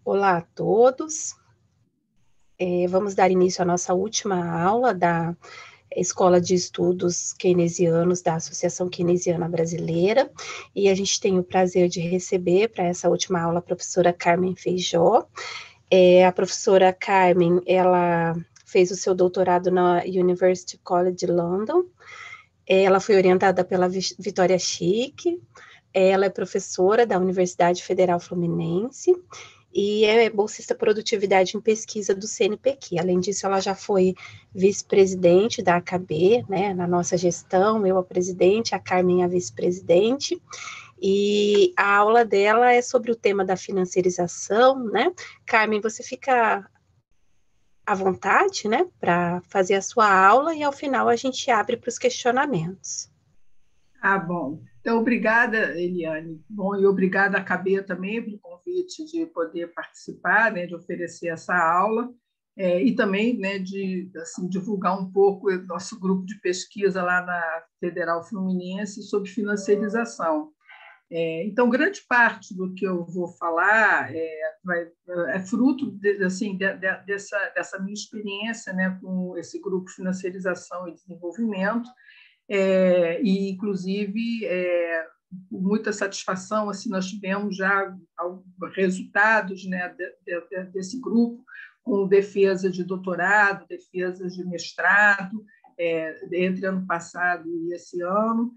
Olá a todos. Vamos dar início à nossa última aula da Escola de Estudos Keynesianos da Associação Keynesiana Brasileira, e a gente tem o prazer de receber para essa última aula a professora Carmen Feijó. A professora Carmen, ela fez o seu doutorado na University College London, ela foi orientada pela Vitória Chique, ela é professora da Universidade Federal Fluminense, e é bolsista produtividade em pesquisa do CNPq. Além disso, ela já foi vice-presidente da AKB, né, na nossa gestão, eu a presidente, a Carmen a vice-presidente, e a aula dela é sobre o tema da financiarização, né? Carmen, você fica à vontade, né, para fazer a sua aula, e ao final a gente abre para os questionamentos. Bom. Então, obrigada, Eliane. Bom, e obrigada a KB também pelo convite de poder participar, né, de oferecer essa aula, e também, né, de assim, divulgar um pouco o nosso grupo de pesquisa lá na Federal Fluminense sobre financiarização. Então, grande parte do que eu vou falar é fruto dessa minha experiência, né, com esse grupo Financiarização e Desenvolvimento, e, inclusive, com muita satisfação, assim, nós tivemos já resultados, né, desse grupo, com defesa de doutorado, defesa de mestrado, entre ano passado e esse ano.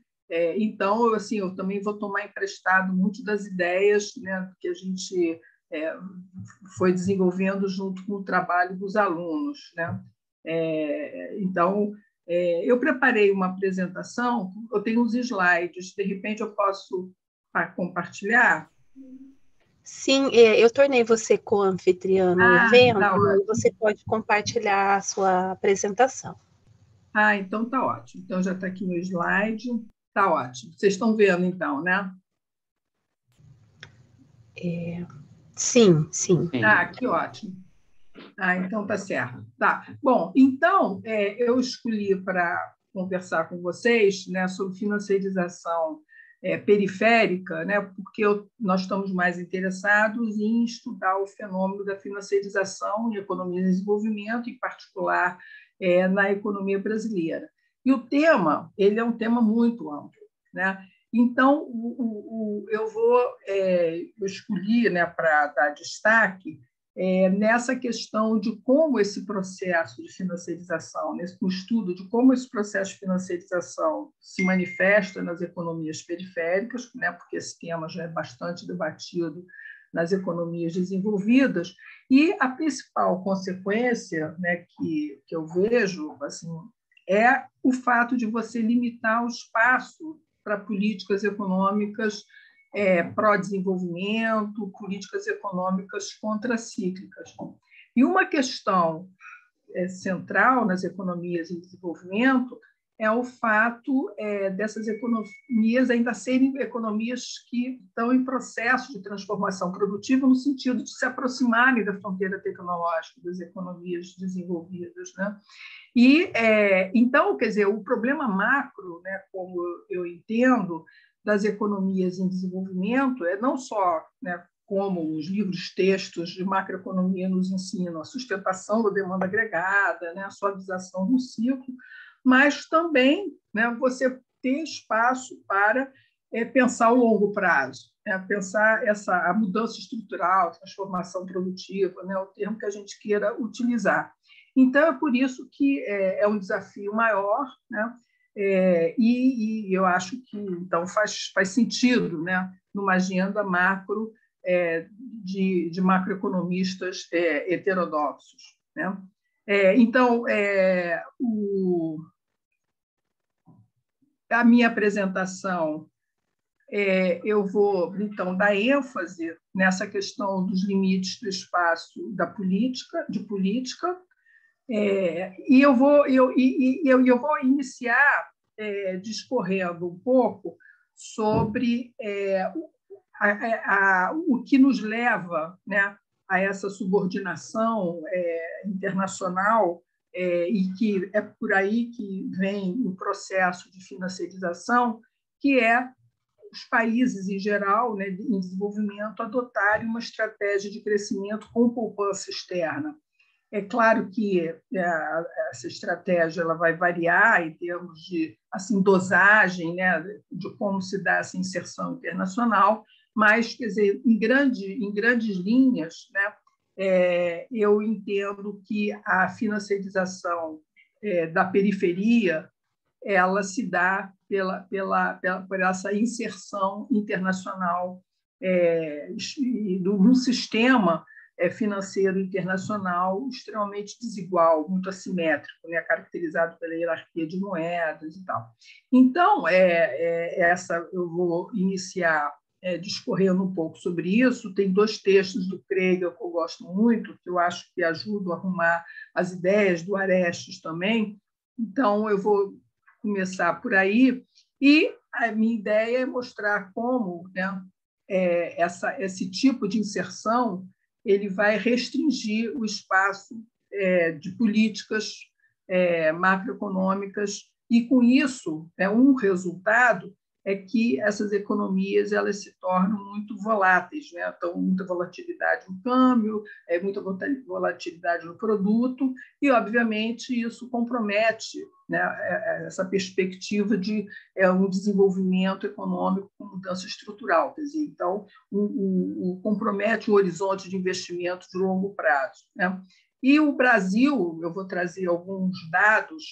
Então, assim, eu também vou tomar emprestado muito das ideias, né, que a gente foi desenvolvendo junto com o trabalho dos alunos, né? Então, eu preparei uma apresentação, eu tenho uns slides, de repente eu posso compartilhar? Sim, eu tornei você co-anfitriã no evento, Tá e você pode compartilhar a sua apresentação. Então tá ótimo. Então já está aqui no slide, tá ótimo. Vocês estão vendo então, né? Sim. Que ótimo. Então tá certo. Tá. Bom, então eu escolhi para conversar com vocês, né, sobre financiarização periférica, né, porque nós estamos mais interessados em estudar o fenômeno da financiarização em economia de desenvolvimento, em particular na economia brasileira. E o tema, ele é um tema muito amplo, né? Então, eu escolhi, né, para dar destaque nessa questão de como esse processo de financiarização, no estudo de como esse processo de financiarização se manifesta nas economias periféricas, né, porque esse tema já é bastante debatido nas economias desenvolvidas, e a principal consequência, né, que eu vejo assim, é o fato de você limitar o espaço para políticas econômicas pró-desenvolvimento, políticas econômicas contracíclicas. E uma questão central nas economias em desenvolvimento é o fato dessas economias ainda serem economias que estão em processo de transformação produtiva, no sentido de se aproximarem da fronteira tecnológica das economias desenvolvidas, né? E, então, quer dizer, o problema macro, né, como eu entendo, das economias em desenvolvimento não só, né, como os livros textos de macroeconomia nos ensinam, a sustentação da demanda agregada, né, a suavização do ciclo, mas também, né, você ter espaço para pensar o longo prazo, né, pensar a mudança estrutural, transformação produtiva, né, o termo que a gente queira utilizar. Então, é por isso que é um desafio maior, né? E eu acho que então faz sentido, né, numa agenda macro de macroeconomistas heterodoxos, né? Então, a minha apresentação, eu vou então dar ênfase nessa questão dos limites do espaço de política. E eu vou iniciar discorrendo um pouco sobre o que nos leva, né, a essa subordinação internacional, e que é por aí que vem o processo de financiarização, que é os países, em geral, né, em desenvolvimento, adotarem uma estratégia de crescimento com poupança externa. É claro que essa estratégia ela vai variar em termos de assim, dosagem, né, de como se dá essa inserção internacional, mas, quer dizer, em grandes linhas, né, eu entendo que a financiarização da periferia ela se dá por essa inserção internacional num sistema financeiro internacional extremamente desigual, muito assimétrico, né, caracterizado pela hierarquia de moedas e tal. Então, eu vou iniciar discorrendo um pouco sobre isso. Tem 2 textos do Kregel que eu gosto muito, que eu acho que ajudam a arrumar as ideias do Arestes também. Então, eu vou começar por aí. E a minha ideia é mostrar como, né, esse tipo de inserção ele vai restringir o espaço de políticas macroeconômicas e, com isso, um resultado é que essas economias elas se tornam muito voláteis, né? Então, muita volatilidade no câmbio, muita volatilidade no produto, e, obviamente, isso compromete, né, essa perspectiva de um desenvolvimento econômico com mudança estrutural. Quer dizer, então, compromete o horizonte de investimento de longo prazo, né? E o Brasil, eu vou trazer alguns dados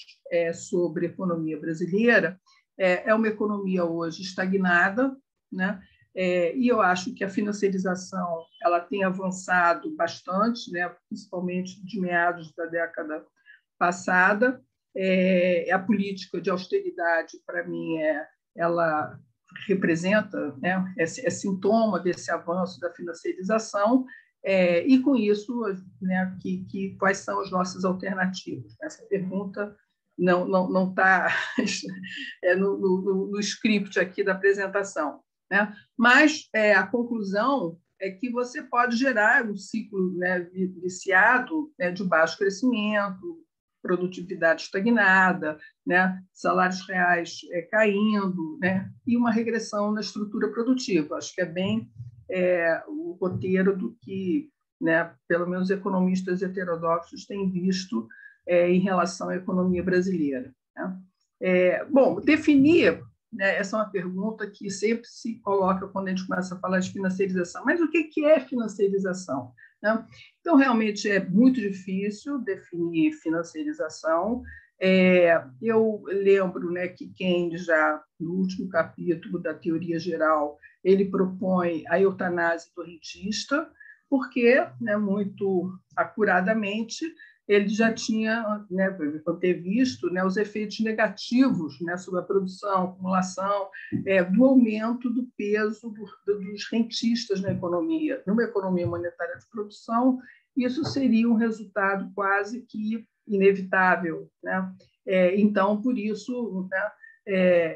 sobre a economia brasileira. É uma economia hoje estagnada, né? E eu acho que a financiarização ela tem avançado bastante, né? Principalmente de meados da década passada. A política de austeridade, para mim, ela representa, né? É sintoma desse avanço da financiarização. E, com isso, né, quais são as nossas alternativas? Essa pergunta não está no script aqui da apresentação, né? Mas a conclusão é que você pode gerar um ciclo, né, viciado, né, de baixo crescimento, produtividade estagnada, né, salários reais caindo, né, e uma regressão na estrutura produtiva. Acho que é bem o roteiro do que, né, pelo menos economistas heterodoxos têm visto em relação à economia brasileira, né? Bom, definir, né, essa é uma pergunta que sempre se coloca quando a gente começa a falar de financiarização. Mas o que é financiarização, né? Então, realmente é muito difícil definir financiarização. Eu lembro, né, que Keynes, já no último capítulo da Teoria Geral, ele propõe a eutanásia do rentista, porque, né, muito acuradamente, ele já tinha, né, visto, né, os efeitos negativos, né, sobre a produção, acumulação, do aumento do peso dos rentistas na economia. Numa economia monetária de produção, isso seria um resultado quase que inevitável, né? Então, por isso, né,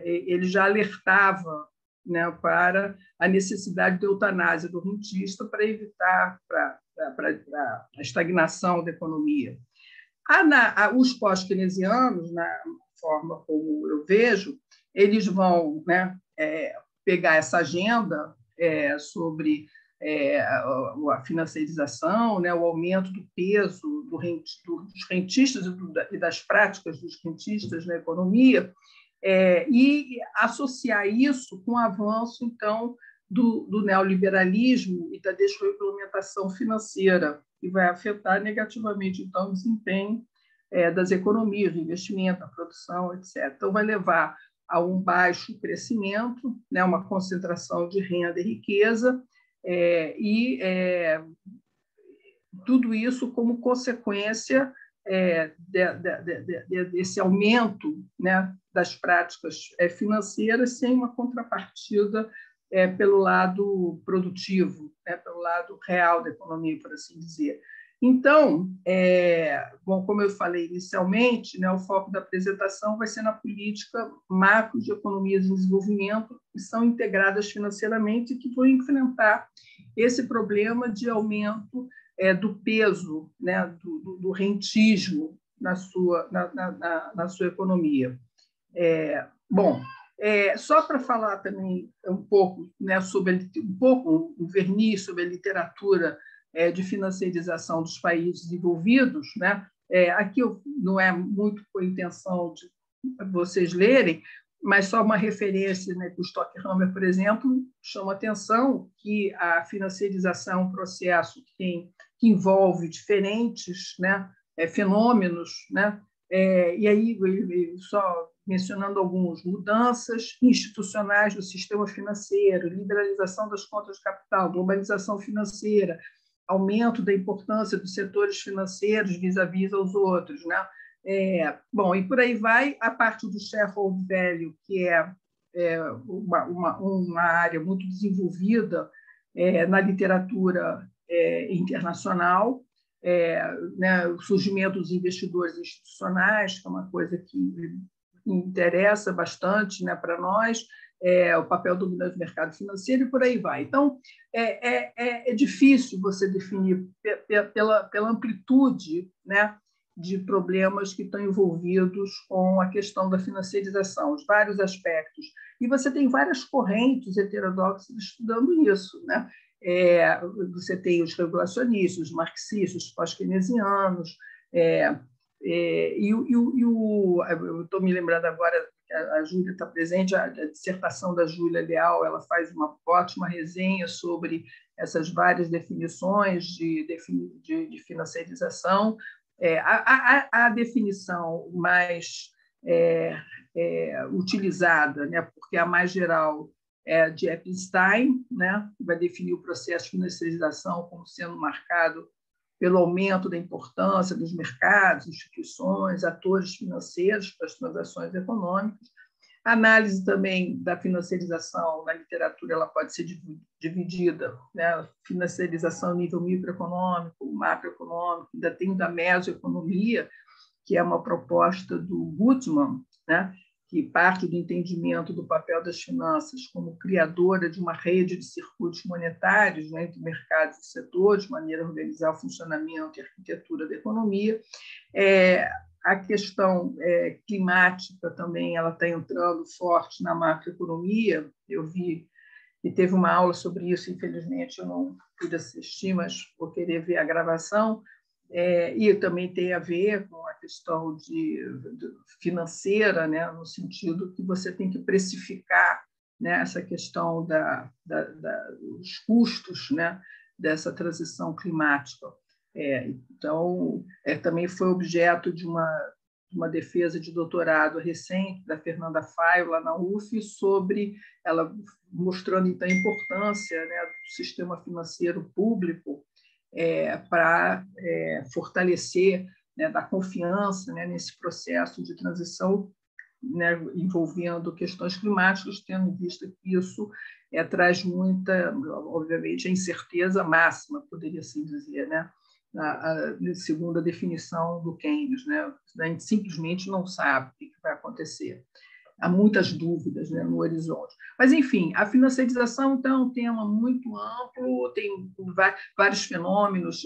ele já alertava, né, para a necessidade de eutanásia do rentista para evitar a estagnação da economia. Os pós-keynesianos, na forma como eu vejo, eles vão, né, pegar essa agenda sobre a financiarização, né, o aumento do peso dos rentistas e das práticas dos rentistas na economia, e associar isso com o avanço, então, do neoliberalismo e da desregulamentação financeira, que vai afetar negativamente, então, o desempenho das economias, do investimento, da produção, etc. Então, vai levar a um baixo crescimento, né, uma concentração de renda e riqueza, e tudo isso como consequência desse aumento, né, das práticas financeiras, sem uma contrapartida pelo lado produtivo, né, pelo lado real da economia, por assim dizer. Então, bom, como eu falei inicialmente, né, o foco da apresentação vai ser na política macro de economias em desenvolvimento, que são integradas financeiramente e que vão enfrentar esse problema de aumento do peso, né, do rentismo na sua economia. Bom, Só para falar também um pouco, né, sobre um verniz sobre a literatura de financiarização dos países desenvolvidos, né? Aqui não é muito com a intenção de vocês lerem, mas só uma referência, né, que o Stockhammer, por exemplo, chama atenção que a financiarização é um processo que envolve diferentes, né, fenômenos, né? E aí, só mencionando alguns: mudanças institucionais do sistema financeiro, liberalização das contas de capital, globalização financeira, aumento da importância dos setores financeiros vis-à-vis aos outros, né? Bom, e por aí vai. A parte do sharehold value, que é uma área muito desenvolvida na literatura internacional, né, o surgimento dos investidores institucionais, que é uma coisa que interessa bastante, né, para nós, o papel dominante do mercado financeiro, e por aí vai. Então, é difícil você definir pela amplitude, né, de problemas que estão envolvidos com a questão da financiarização, os vários aspectos. E você tem várias correntes heterodoxas estudando isso, né? Você tem os regulacionistas, os marxistas, os pós-keynesianos, eu estou me lembrando agora que a Júlia está presente, a dissertação da Júlia Leal, ela faz uma ótima resenha sobre essas várias definições de financiarização. A definição mais utilizada, né, porque a mais geral é de Epstein, né, que vai definir o processo de financiarização como sendo marcado pelo aumento da importância dos mercados, instituições, atores financeiros para as transações econômicas. A análise também da financiarização na literatura ela pode ser dividida, né? Financiarização a nível microeconômico, macroeconômico, ainda tem da mesoeconomia, que é uma proposta do Gutmann, né? Que parte do entendimento do papel das finanças como criadora de uma rede de circuitos monetários, né, entre mercados e setores, de maneira a organizar o funcionamento e a arquitetura da economia. A questão climática também ela está entrando forte na macroeconomia. Eu vi que teve uma aula sobre isso, infelizmente eu não pude assistir, mas vou querer ver a gravação. E também tem a ver com a questão financeira, né, no sentido que você tem que precificar, né, essa questão dos custos, né, dessa transição climática. Então, também foi objeto de uma defesa de doutorado recente da Fernanda Faio, lá na UF, sobre ela mostrando então a importância, né, do sistema financeiro público para fortalecer, né, dar confiança, né, nesse processo de transição, né, envolvendo questões climáticas, tendo em vista que isso traz muita, obviamente, a incerteza máxima, poderia assim dizer, né? Segundo a definição do Keynes, né? A gente simplesmente não sabe o que vai acontecer. Há muitas dúvidas, né, no horizonte. Mas, enfim, a financiarização então, é um tema muito amplo, tem vários fenômenos,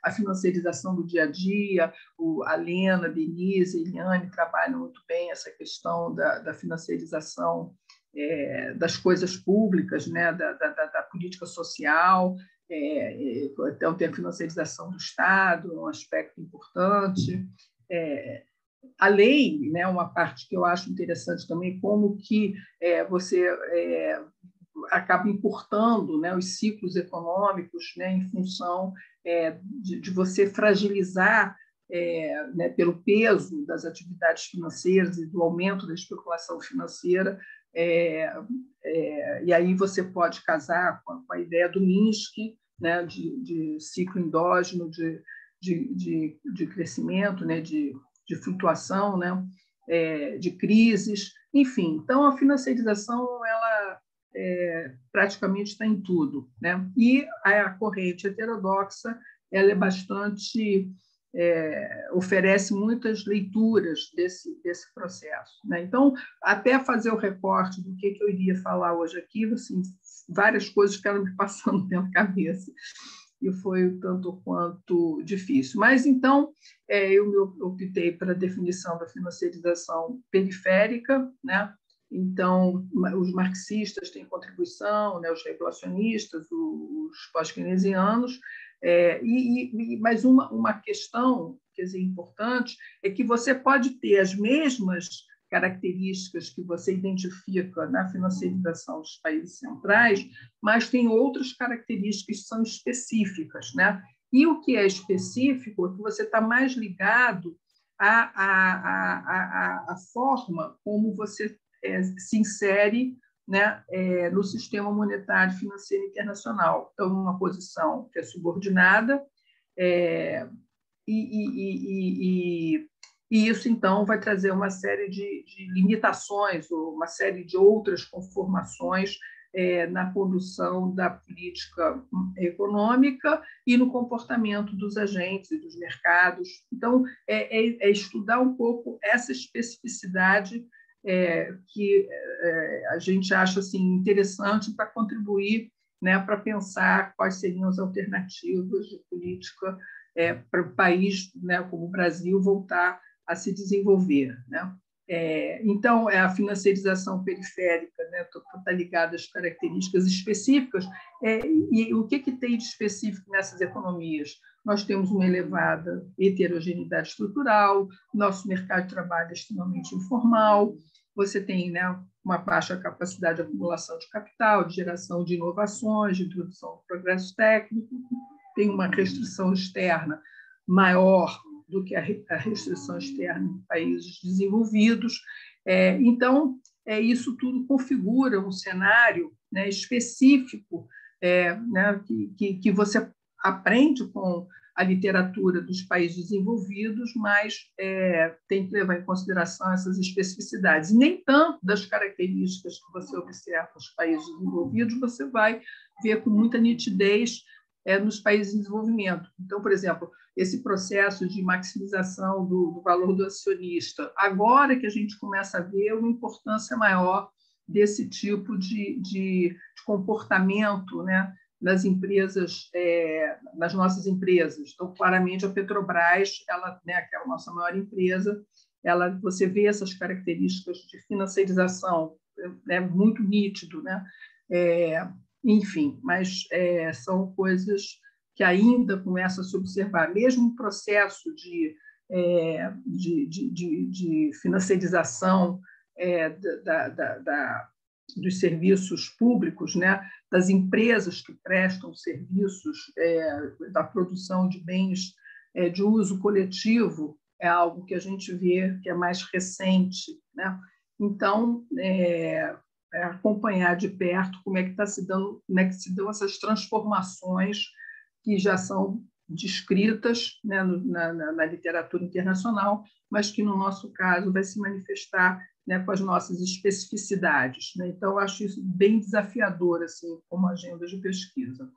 a financiarização do dia a dia, a Lena, a Denise, a Eliane trabalham muito bem essa questão da financiarização das coisas públicas, né, da política social. Então, tem a financiarização do Estado, um aspecto importante. A lei, né, uma parte que eu acho interessante também, como que você acaba importando, né, os ciclos econômicos, né, em função de você fragilizar, né, pelo peso das atividades financeiras e do aumento da especulação financeira. E aí você pode casar com a ideia do Minsky, né, de ciclo endógeno, de crescimento, né, de flutuação, né, de crises, enfim. Então, a financiarização ela praticamente está em tudo, né? E a corrente heterodoxa ela é bastante oferece muitas leituras desse processo, né? Então, até fazer o recorte do que eu iria falar hoje aqui, assim, várias coisas ficaram me passando pela cabeça. E foi tanto quanto difícil. Mas, então, eu optei pela definição da financiarização periférica, né? Então, os marxistas têm contribuição, né, os regulacionistas, os pós-keynesianos, mas uma questão, quer dizer, importante é que você pode ter as mesmas características que você identifica na financiarização dos países centrais, mas tem outras características que são específicas, né? E o que é específico é que você está mais ligado à forma como você se insere, né, no sistema monetário e financeiro internacional. Então, uma posição que é subordinada, e isso, então, vai trazer uma série de limitações, ou uma série de outras conformações na condução da política econômica e no comportamento dos agentes e dos mercados. Então, é estudar um pouco essa especificidade que a gente acha assim, interessante para contribuir, né, para pensar quais seriam as alternativas de política para o país, né, como o Brasil, voltar a se desenvolver, né? Então, a financiarização periférica, né, está ligada às características específicas. E o que tem de específico nessas economias? Nós temos uma elevada heterogeneidade estrutural, nosso mercado de trabalho é extremamente informal, você tem, né, uma baixa capacidade de acumulação de capital, de geração de inovações, de introdução do progresso técnico, tem uma restrição externa maior do que a restrição externa em países desenvolvidos. Então, isso tudo configura um cenário, né, específico, né, que você aprende com a literatura dos países desenvolvidos, mas tem que levar em consideração essas especificidades. Nem tanto das características que você observa nos países desenvolvidos, você vai ver com muita nitidez nos países em desenvolvimento. Então, por exemplo, esse processo de maximização do valor do acionista, agora que a gente começa a ver uma importância maior desse tipo de comportamento, né, nas empresas, nas nossas empresas. Então, claramente, a Petrobras, ela, né, que é a nossa maior empresa, você vê essas características de financiarização, muito nítido, né? Enfim, mas são coisas que ainda começam a se observar. Mesmo o processo de financiarização dos serviços públicos, né, das empresas que prestam serviços da produção de bens de uso coletivo, é algo que a gente vê que é mais recente, né? Então, acompanhar de perto como é que se dão essas transformações que já são descritas, né, na literatura internacional, mas que, no nosso caso, vai se manifestar, né, com as nossas especificidades, né? Então, eu acho isso bem desafiador, assim, como agenda de pesquisa.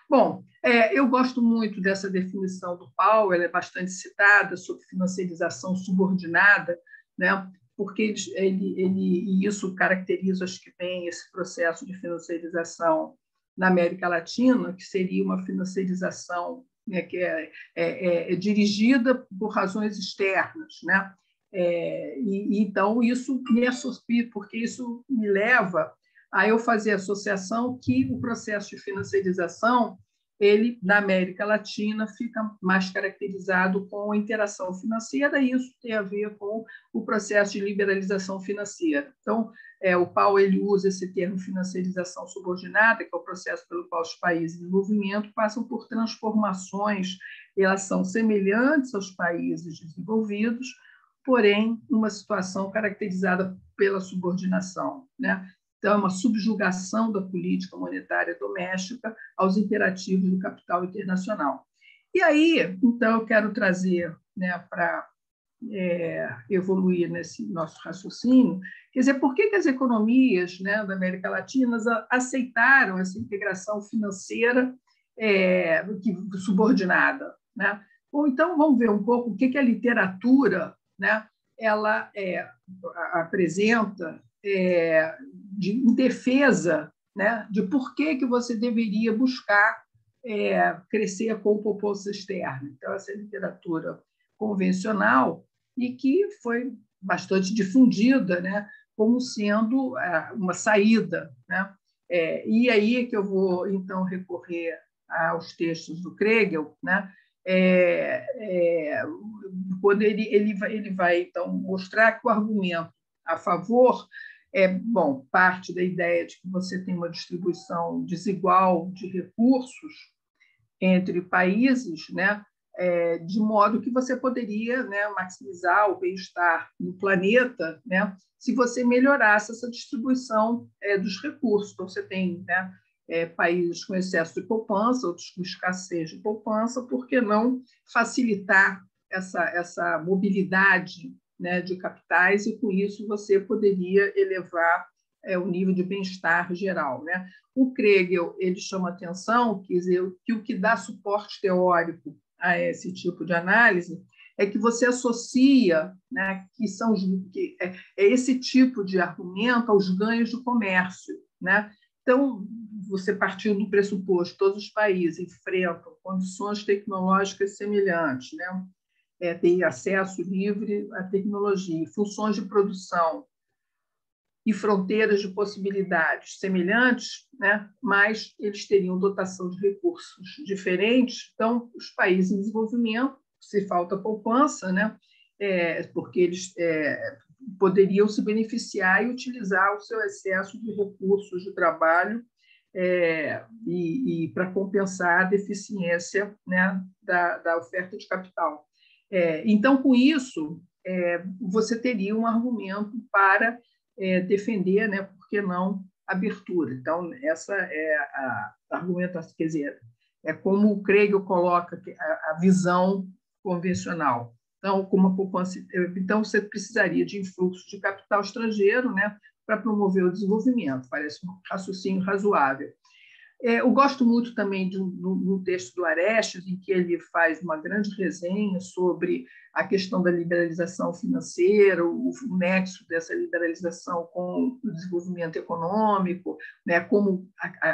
Bom, eu gosto muito dessa definição do Powell, ela é bastante citada sobre financiarização subordinada, né? Porque e isso caracteriza, acho que bem, esse processo de financiarização na América Latina, que seria uma financiarização, né, que é dirigida por razões externas, né? Então, isso me associa, porque isso me leva a eu fazer a associação que o processo de financiarização, ele, na América Latina, fica mais caracterizado com a interação financeira, e isso tem a ver com o processo de liberalização financeira. Então, o Powell ele usa esse termo financiarização subordinada, que é o processo pelo qual os países em desenvolvimento passam por transformações, elas são semelhantes aos países desenvolvidos, porém, uma situação caracterizada pela subordinação, né? Então, é uma subjugação da política monetária doméstica aos imperativos do capital internacional. E aí, então, eu quero trazer, né, para evoluir nesse nosso raciocínio, quer dizer, por que as economias, né, da América Latina aceitaram essa integração financeira subordinada, né? Ou então, vamos ver um pouco o que a literatura, né, ela apresenta em defesa, né, de por que você deveria buscar crescer com proposta externa. Então, essa literatura convencional e que foi bastante difundida, né, como sendo uma saída, né? E aí é que eu vou, então, recorrer aos textos do Kregel, né? Quando ele vai, então, mostrar que o argumento a favor bom, parte da ideia de que você tem uma distribuição desigual de recursos entre países, né? De modo que você poderia, né, maximizar o bem-estar no planeta, né, se você melhorasse essa distribuição dos recursos. Então, você tem, né, países com excesso de poupança, outros com escassez de poupança, por que não facilitar essa mobilidade, né, de capitais, e com isso você poderia elevar o nível de bem-estar geral, né? O Kregel ele chama atenção que o que dá suporte teórico a esse tipo de análise é que você associa, né, que esse tipo de argumento aos ganhos do comércio, né? Então, você partiu do pressuposto que todos os países enfrentam condições tecnológicas semelhantes, né? Tem acesso livre à tecnologia, funções de produção e fronteiras de possibilidades semelhantes, né? Mas eles teriam dotação de recursos diferentes. Então, os países em desenvolvimento, se falta poupança, né? Porque eles poderiam se beneficiar e utilizar o seu excesso de recursos de trabalho e para compensar a deficiência, né, da oferta de capital. Então, com isso, você teria um argumento para defender, né, por que não abertura. Então, essa é a argumentação, quer dizer, é como o Kregel coloca a visão convencional. Então, como a poupança, então você precisaria de influxo de capital estrangeiro, né, para promover o desenvolvimento. Parece um raciocínio razoável. Eu gosto muito também do texto do Arestes, em que ele faz uma grande resenha sobre a questão da liberalização financeira, o nexo dessa liberalização com o desenvolvimento econômico, né, como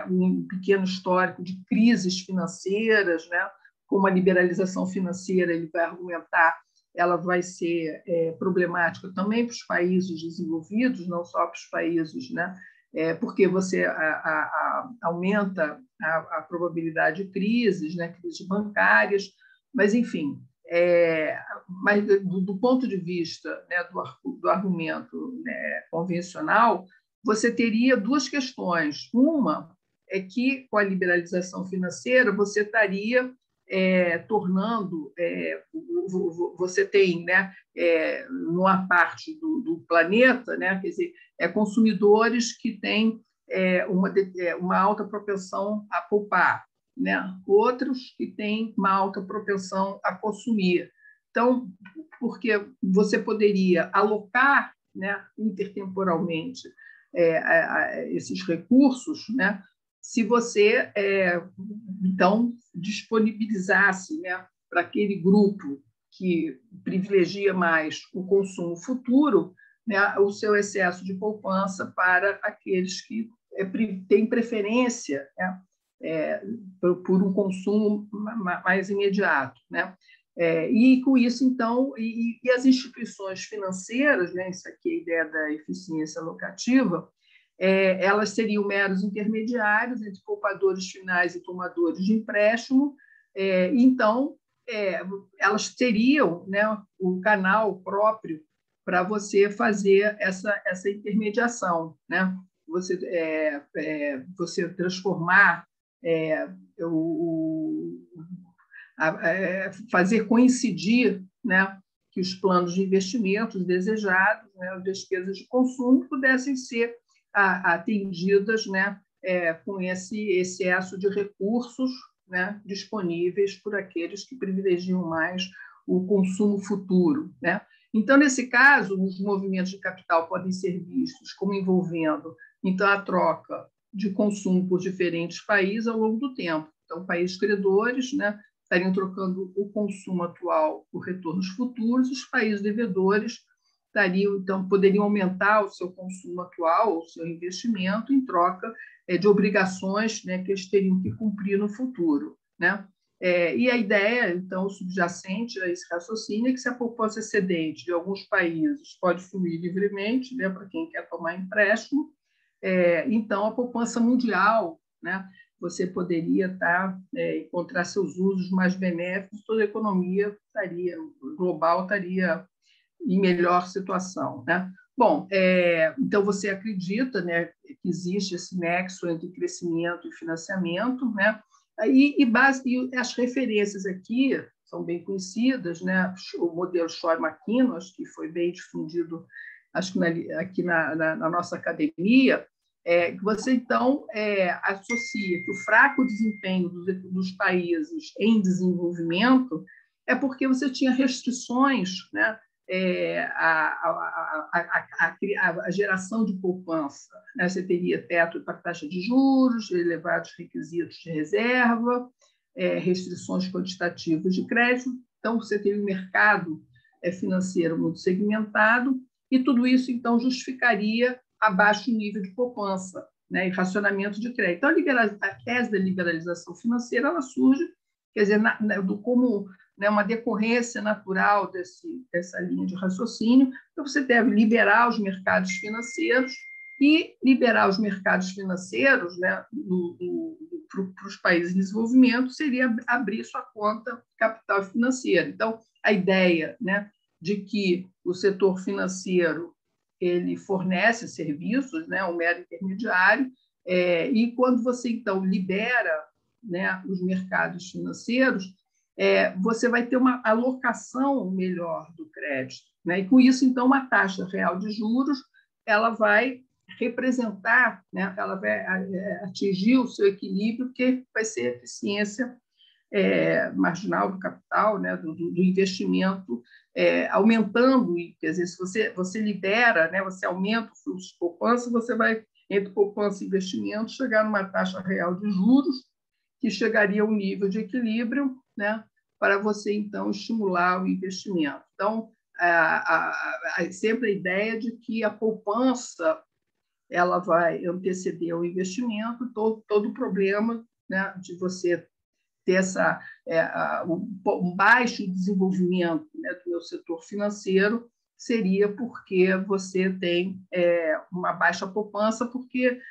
um pequeno histórico de crises financeiras, né, como a liberalização financeira, ele vai argumentar, ela vai ser problemática também para os países desenvolvidos, não só para os países, né, porque você aumenta a probabilidade de crises, né, crises bancárias, mas, enfim, mas do ponto de vista, né, do argumento, né, convencional, você teria duas questões. Uma é que, com a liberalização financeira, você estaria tornando, você tem, né, numa parte do planeta, né, quer dizer, consumidores que têm uma alta propensão a poupar, né, outros que têm uma alta propensão a consumir. Então, porque você poderia alocar, né, intertemporalmente esses recursos, né, se você, então, disponibilizasse, né, para aquele grupo que privilegia mais o consumo futuro, né, o seu excesso de poupança para aqueles que têm preferência, né, por um consumo mais imediato, né? E com isso, então, e as instituições financeiras, né, isso aqui é a ideia da eficiência alocativa, elas seriam meros intermediários entre poupadores finais e tomadores de empréstimo. Então, elas teriam, né, o canal próprio para você fazer essa intermediação, né? Você transformar, fazer coincidir, né, que os planos de investimentos desejados, né, as despesas de consumo, pudessem ser atendidas, né, com esse excesso de recursos, né, disponíveis por aqueles que privilegiam mais o consumo futuro, né? Então, nesse caso, os movimentos de capital podem ser vistos como envolvendo, então, a troca de consumo por diferentes países ao longo do tempo. Então, países credores, né, estariam trocando o consumo atual por retornos futuros, os países devedores então, poderiam aumentar o seu consumo atual, o seu investimento, em troca de obrigações, né, que eles teriam que cumprir no futuro, né? E a ideia, então, subjacente a esse raciocínio é que se a poupança excedente de alguns países pode fluir livremente, né, para quem quer tomar empréstimo, então a poupança mundial, né, você poderia encontrar seus usos mais benéficos, toda a economia global estaria em melhor situação, né? Bom, então você acredita, né, que existe esse nexo entre crescimento e financiamento, né? E as referências aqui são bem conhecidas, né? O modelo Shor-McKinnon, acho que foi bem difundido, acho que aqui na nossa academia, que você então associa que o fraco desempenho dos países em desenvolvimento é porque você tinha restrições, né? A geração de poupança, né? Você teria teto para taxa de juros, elevados requisitos de reserva, restrições quantitativas de crédito. Então, você teria um mercado financeiro muito segmentado e tudo isso, então, justificaria abaixo nível de poupança, né? E racionamento de crédito. Então, a tese da liberalização financeira ela surge, quer dizer, como, né, uma decorrência natural dessa linha de raciocínio. Então, você deve liberar os mercados financeiros e liberar os mercados financeiros, né, para os países em desenvolvimento seria abrir sua conta capital financeira. Então, a ideia, né, de que o setor financeiro ele fornece serviços, né, um mero intermediário, e quando você, então, libera, né, os mercados financeiros, você vai ter uma alocação melhor do crédito, né? E com isso, então, uma taxa real de juros ela vai representar, né? Ela vai atingir o seu equilíbrio, que vai ser a eficiência marginal do capital, né? do investimento, aumentando. Quer dizer, se você libera, né? Você aumenta o fluxo de poupança, você vai, entre poupança e investimento, chegar numa taxa real de juros que chegaria a um nível de equilíbrio, né, para você, então, estimular o investimento. Então, sempre a ideia de que a poupança ela vai anteceder o investimento, todo o problema, né, de você ter um baixo desenvolvimento, né, do meu setor financeiro seria porque você tem uma baixa poupança, porque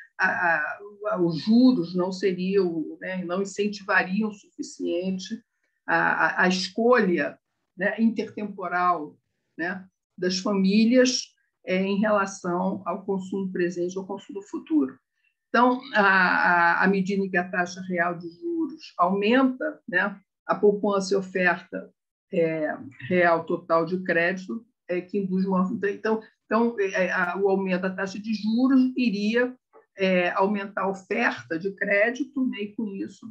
os juros não seriam, né, não incentivariam o suficiente a escolha, né, intertemporal, né, das famílias em relação ao consumo presente ou ao consumo futuro. Então, à medida que a taxa real de juros aumenta, né, a poupança e oferta real total de crédito que induz uma... Então, o aumento da taxa de juros iria aumentar a oferta de crédito, né, e com isso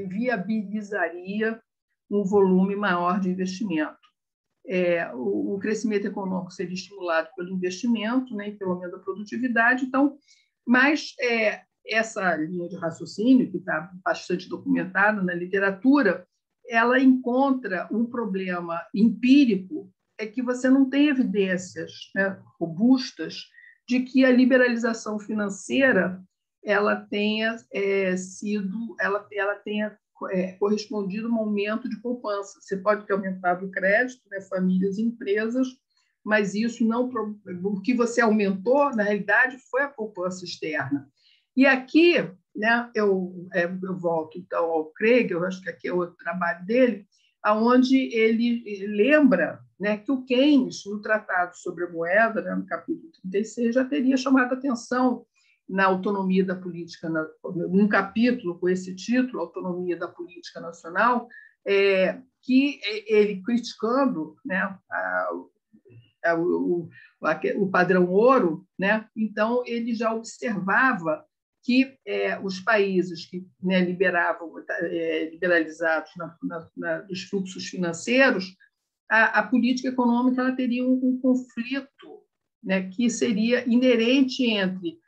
viabilizaria um volume maior de investimento. O crescimento econômico seria estimulado pelo investimento, né, e pelo aumento da produtividade. Então, mas essa linha de raciocínio, que está bastante documentada na literatura, ela encontra um problema empírico, que você não tem evidências, né, robustas de que a liberalização financeira ela tenha correspondido a um aumento de poupança. Você pode ter aumentado o crédito, né, famílias e empresas, mas isso não... O que você aumentou, na realidade, foi a poupança externa. E aqui, né, eu volto, então, ao Craig, eu acho que aqui é outro trabalho dele, onde ele lembra, né, que o Keynes, no Tratado sobre a Moeda, né, no capítulo 36, já teria chamado a atenção na autonomia da política, num capítulo com esse título, Autonomia da Política Nacional, que ele criticando, né, o padrão ouro, né? Então ele já observava que os países que, né, liberalizados dos fluxos financeiros, a política econômica ela teria um conflito, né, que seria inerente entre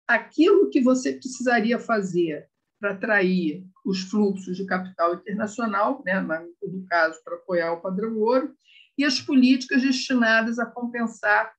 aquilo que você precisaria fazer para atrair os fluxos de capital internacional, né, no caso, para apoiar o padrão ouro, e as políticas destinadas a compensar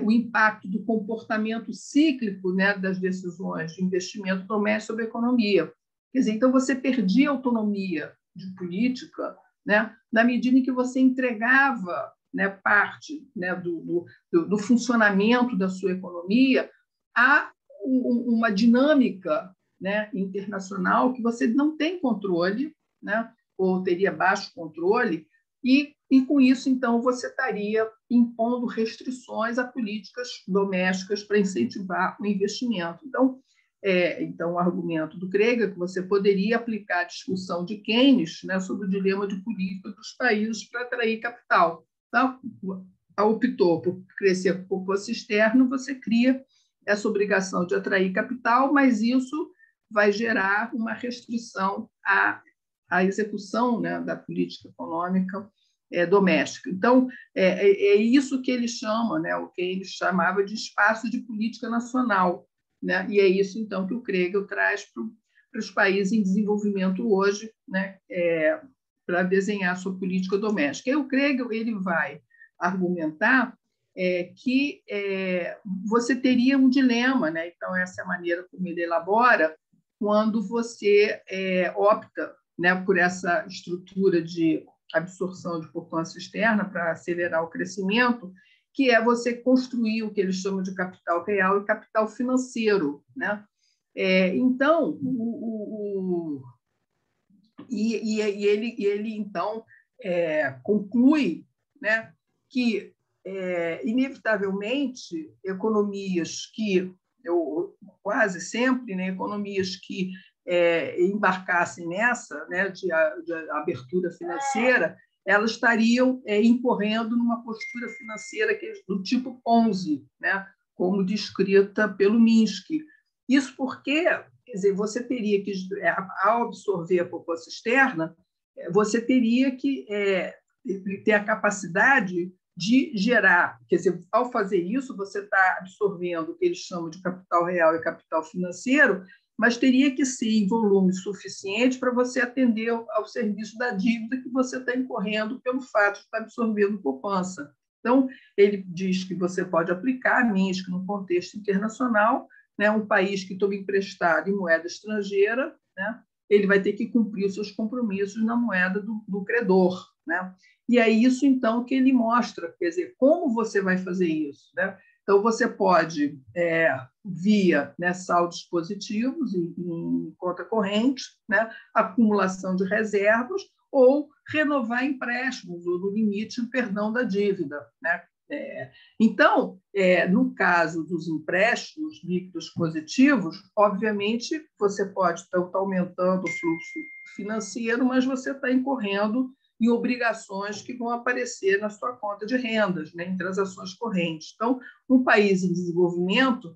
o impacto do comportamento cíclico, né, das decisões de investimento doméstico sobre a economia. Quer dizer, então, você perdia a autonomia de política, né, na medida em que você entregava, né, parte, né, do funcionamento da sua economia a uma dinâmica, né, internacional que você não tem controle, né, ou teria baixo controle, e com isso, então, você estaria impondo restrições a políticas domésticas para incentivar o investimento. Então, o argumento do Krieger é que você poderia aplicar a discussão de Keynes, né, sobre o dilema de política dos países para atrair capital. Então, optou por crescer com poupança externa, você cria essa obrigação de atrair capital, mas isso vai gerar uma restrição à execução, né, da política econômica doméstica. Então, é isso que ele chama, né, o que ele chamava de espaço de política nacional, né? E é isso, então, que o Krieger traz para os países em desenvolvimento hoje, né, para desenhar sua política doméstica. E o Krieger ele vai argumentar que você teria um dilema, né? Então, essa é a maneira como ele elabora, quando você opta, né, por essa estrutura de absorção de poupança externa para acelerar o crescimento, que é você construir o que eles chamam de capital real e capital financeiro, né? Então, ele então conclui, né, que inevitavelmente economias que quase sempre, né, economias que embarcassem nessa, né, de abertura financeira, elas estariam incorrendo numa postura financeira do tipo Ponzi, né, como descrita pelo Minsky. Isso porque, quer dizer, você teria que, ao absorver a poupança externa, você teria que ter a capacidade de gerar, quer dizer, ao fazer isso, você está absorvendo o que eles chamam de capital real e capital financeiro, mas teria que ser em volume suficiente para você atender ao serviço da dívida que você está incorrendo pelo fato de estar absorvendo poupança. Então, ele diz que você pode aplicar a Minsky no contexto internacional, né, um país que toma emprestado em moeda estrangeira, né, ele vai ter que cumprir os seus compromissos na moeda do credor, né? E é isso, então, que ele mostra, quer dizer, como você vai fazer isso, né? Então, você pode, via, né, saldos positivos em conta corrente, né, acumulação de reservas, ou renovar empréstimos, ou no limite, o perdão da dívida, né? Então, no caso dos empréstimos líquidos positivos, obviamente, você pode estar aumentando o fluxo financeiro, mas você está incorrendo em obrigações que vão aparecer na sua conta de rendas, né, em transações correntes. Então, um país em desenvolvimento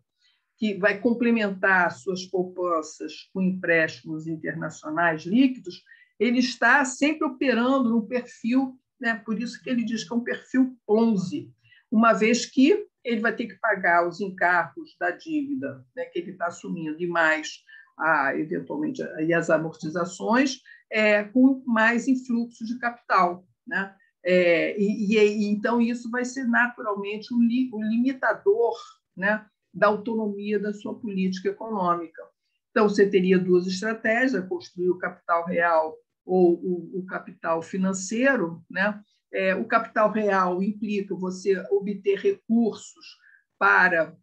que vai complementar suas poupanças com empréstimos internacionais líquidos, ele está sempre operando num perfil, né, por isso que ele diz que é um perfil Ponzi, uma vez que ele vai ter que pagar os encargos da dívida, né, que ele está assumindo, e mais, eventualmente, as amortizações, com mais influxo de capital, né? Então, isso vai ser naturalmente um limitador, né, da autonomia da sua política econômica. Então, você teria duas estratégias, construir o capital real ou o capital financeiro, né? O capital real implica você obter recursos para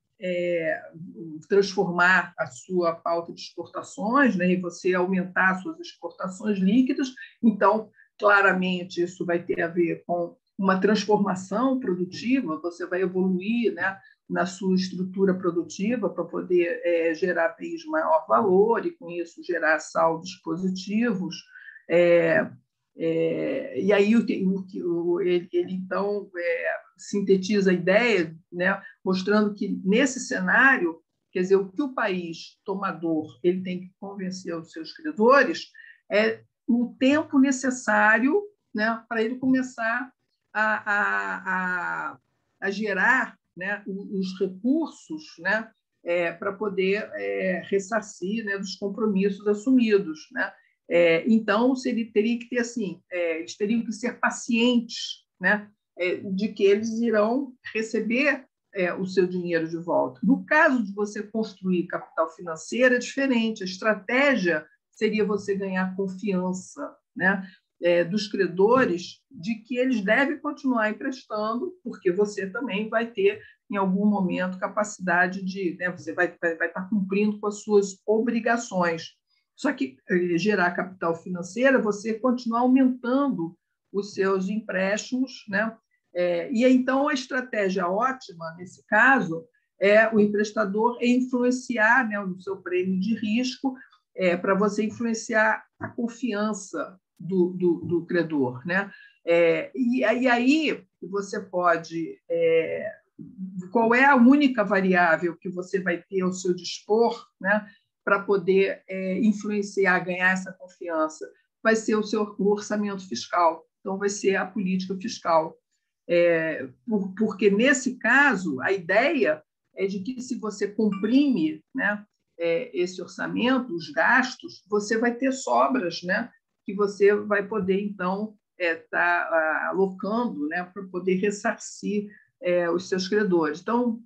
transformar a sua pauta de exportações, né, e você aumentar suas exportações líquidas. Então, claramente, isso vai ter a ver com uma transformação produtiva, você vai evoluir, né, na sua estrutura produtiva para poder gerar bens de maior valor e, com isso, gerar saldos positivos. E aí ele então sintetiza a ideia, né, mostrando que nesse cenário, quer dizer, o que o país tomador ele tem que convencer os seus credores é o tempo necessário, né, para ele começar a gerar, né, os recursos, né, para poder ressarcir, né, dos compromissos assumidos, né? Então, ele teria que ter assim, eles teriam que ser pacientes, né, de que eles irão receber o seu dinheiro de volta. No caso de você construir capital financeiro, é diferente. A estratégia seria você ganhar confiança, né, dos credores de que eles devem continuar emprestando, porque você também vai ter, em algum momento, capacidade de... Né, você vai estar cumprindo com as suas obrigações. Só que gerar capital financeiro, você continuar aumentando os seus empréstimos, né? E então a estratégia ótima, nesse caso, é o emprestador influenciar, né, o seu prêmio de risco, para você influenciar a confiança do credor, né? E aí você pode... qual é a única variável que você vai ter ao seu dispor, né, para poder influenciar, ganhar essa confiança? Vai ser o seu orçamento fiscal. Então, vai ser a política fiscal. Porque, nesse caso, a ideia é de que, se você comprime, né, esse orçamento, os gastos, você vai ter sobras, né, que você vai poder, então, estar alocando, né, para poder ressarcir os seus credores. Então,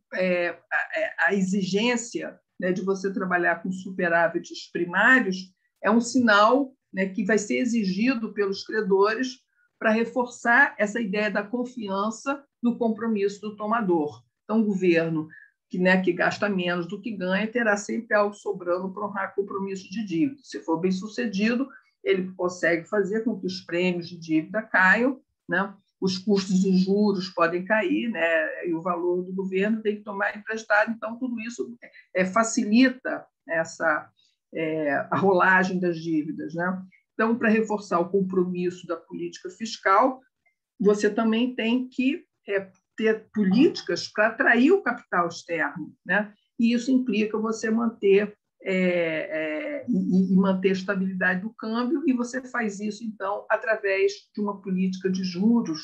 a exigência, né, de você trabalhar com superávites primários é um sinal, né, que vai ser exigido pelos credores para reforçar essa ideia da confiança no compromisso do tomador. Então, o governo, que gasta menos do que ganha, terá sempre algo sobrando para honrar compromisso de dívida. Se for bem sucedido, ele consegue fazer com que os prêmios de dívida caiam, né? Os custos de juros podem cair, né? E o valor do governo tem que tomar emprestado. Então, tudo isso facilita a rolagem das dívidas, né? Então, para reforçar o compromisso da política fiscal, você também tem que ter políticas para atrair o capital externo, né? E isso implica você manter manter a estabilidade do câmbio, e você faz isso, então, através de uma política de juros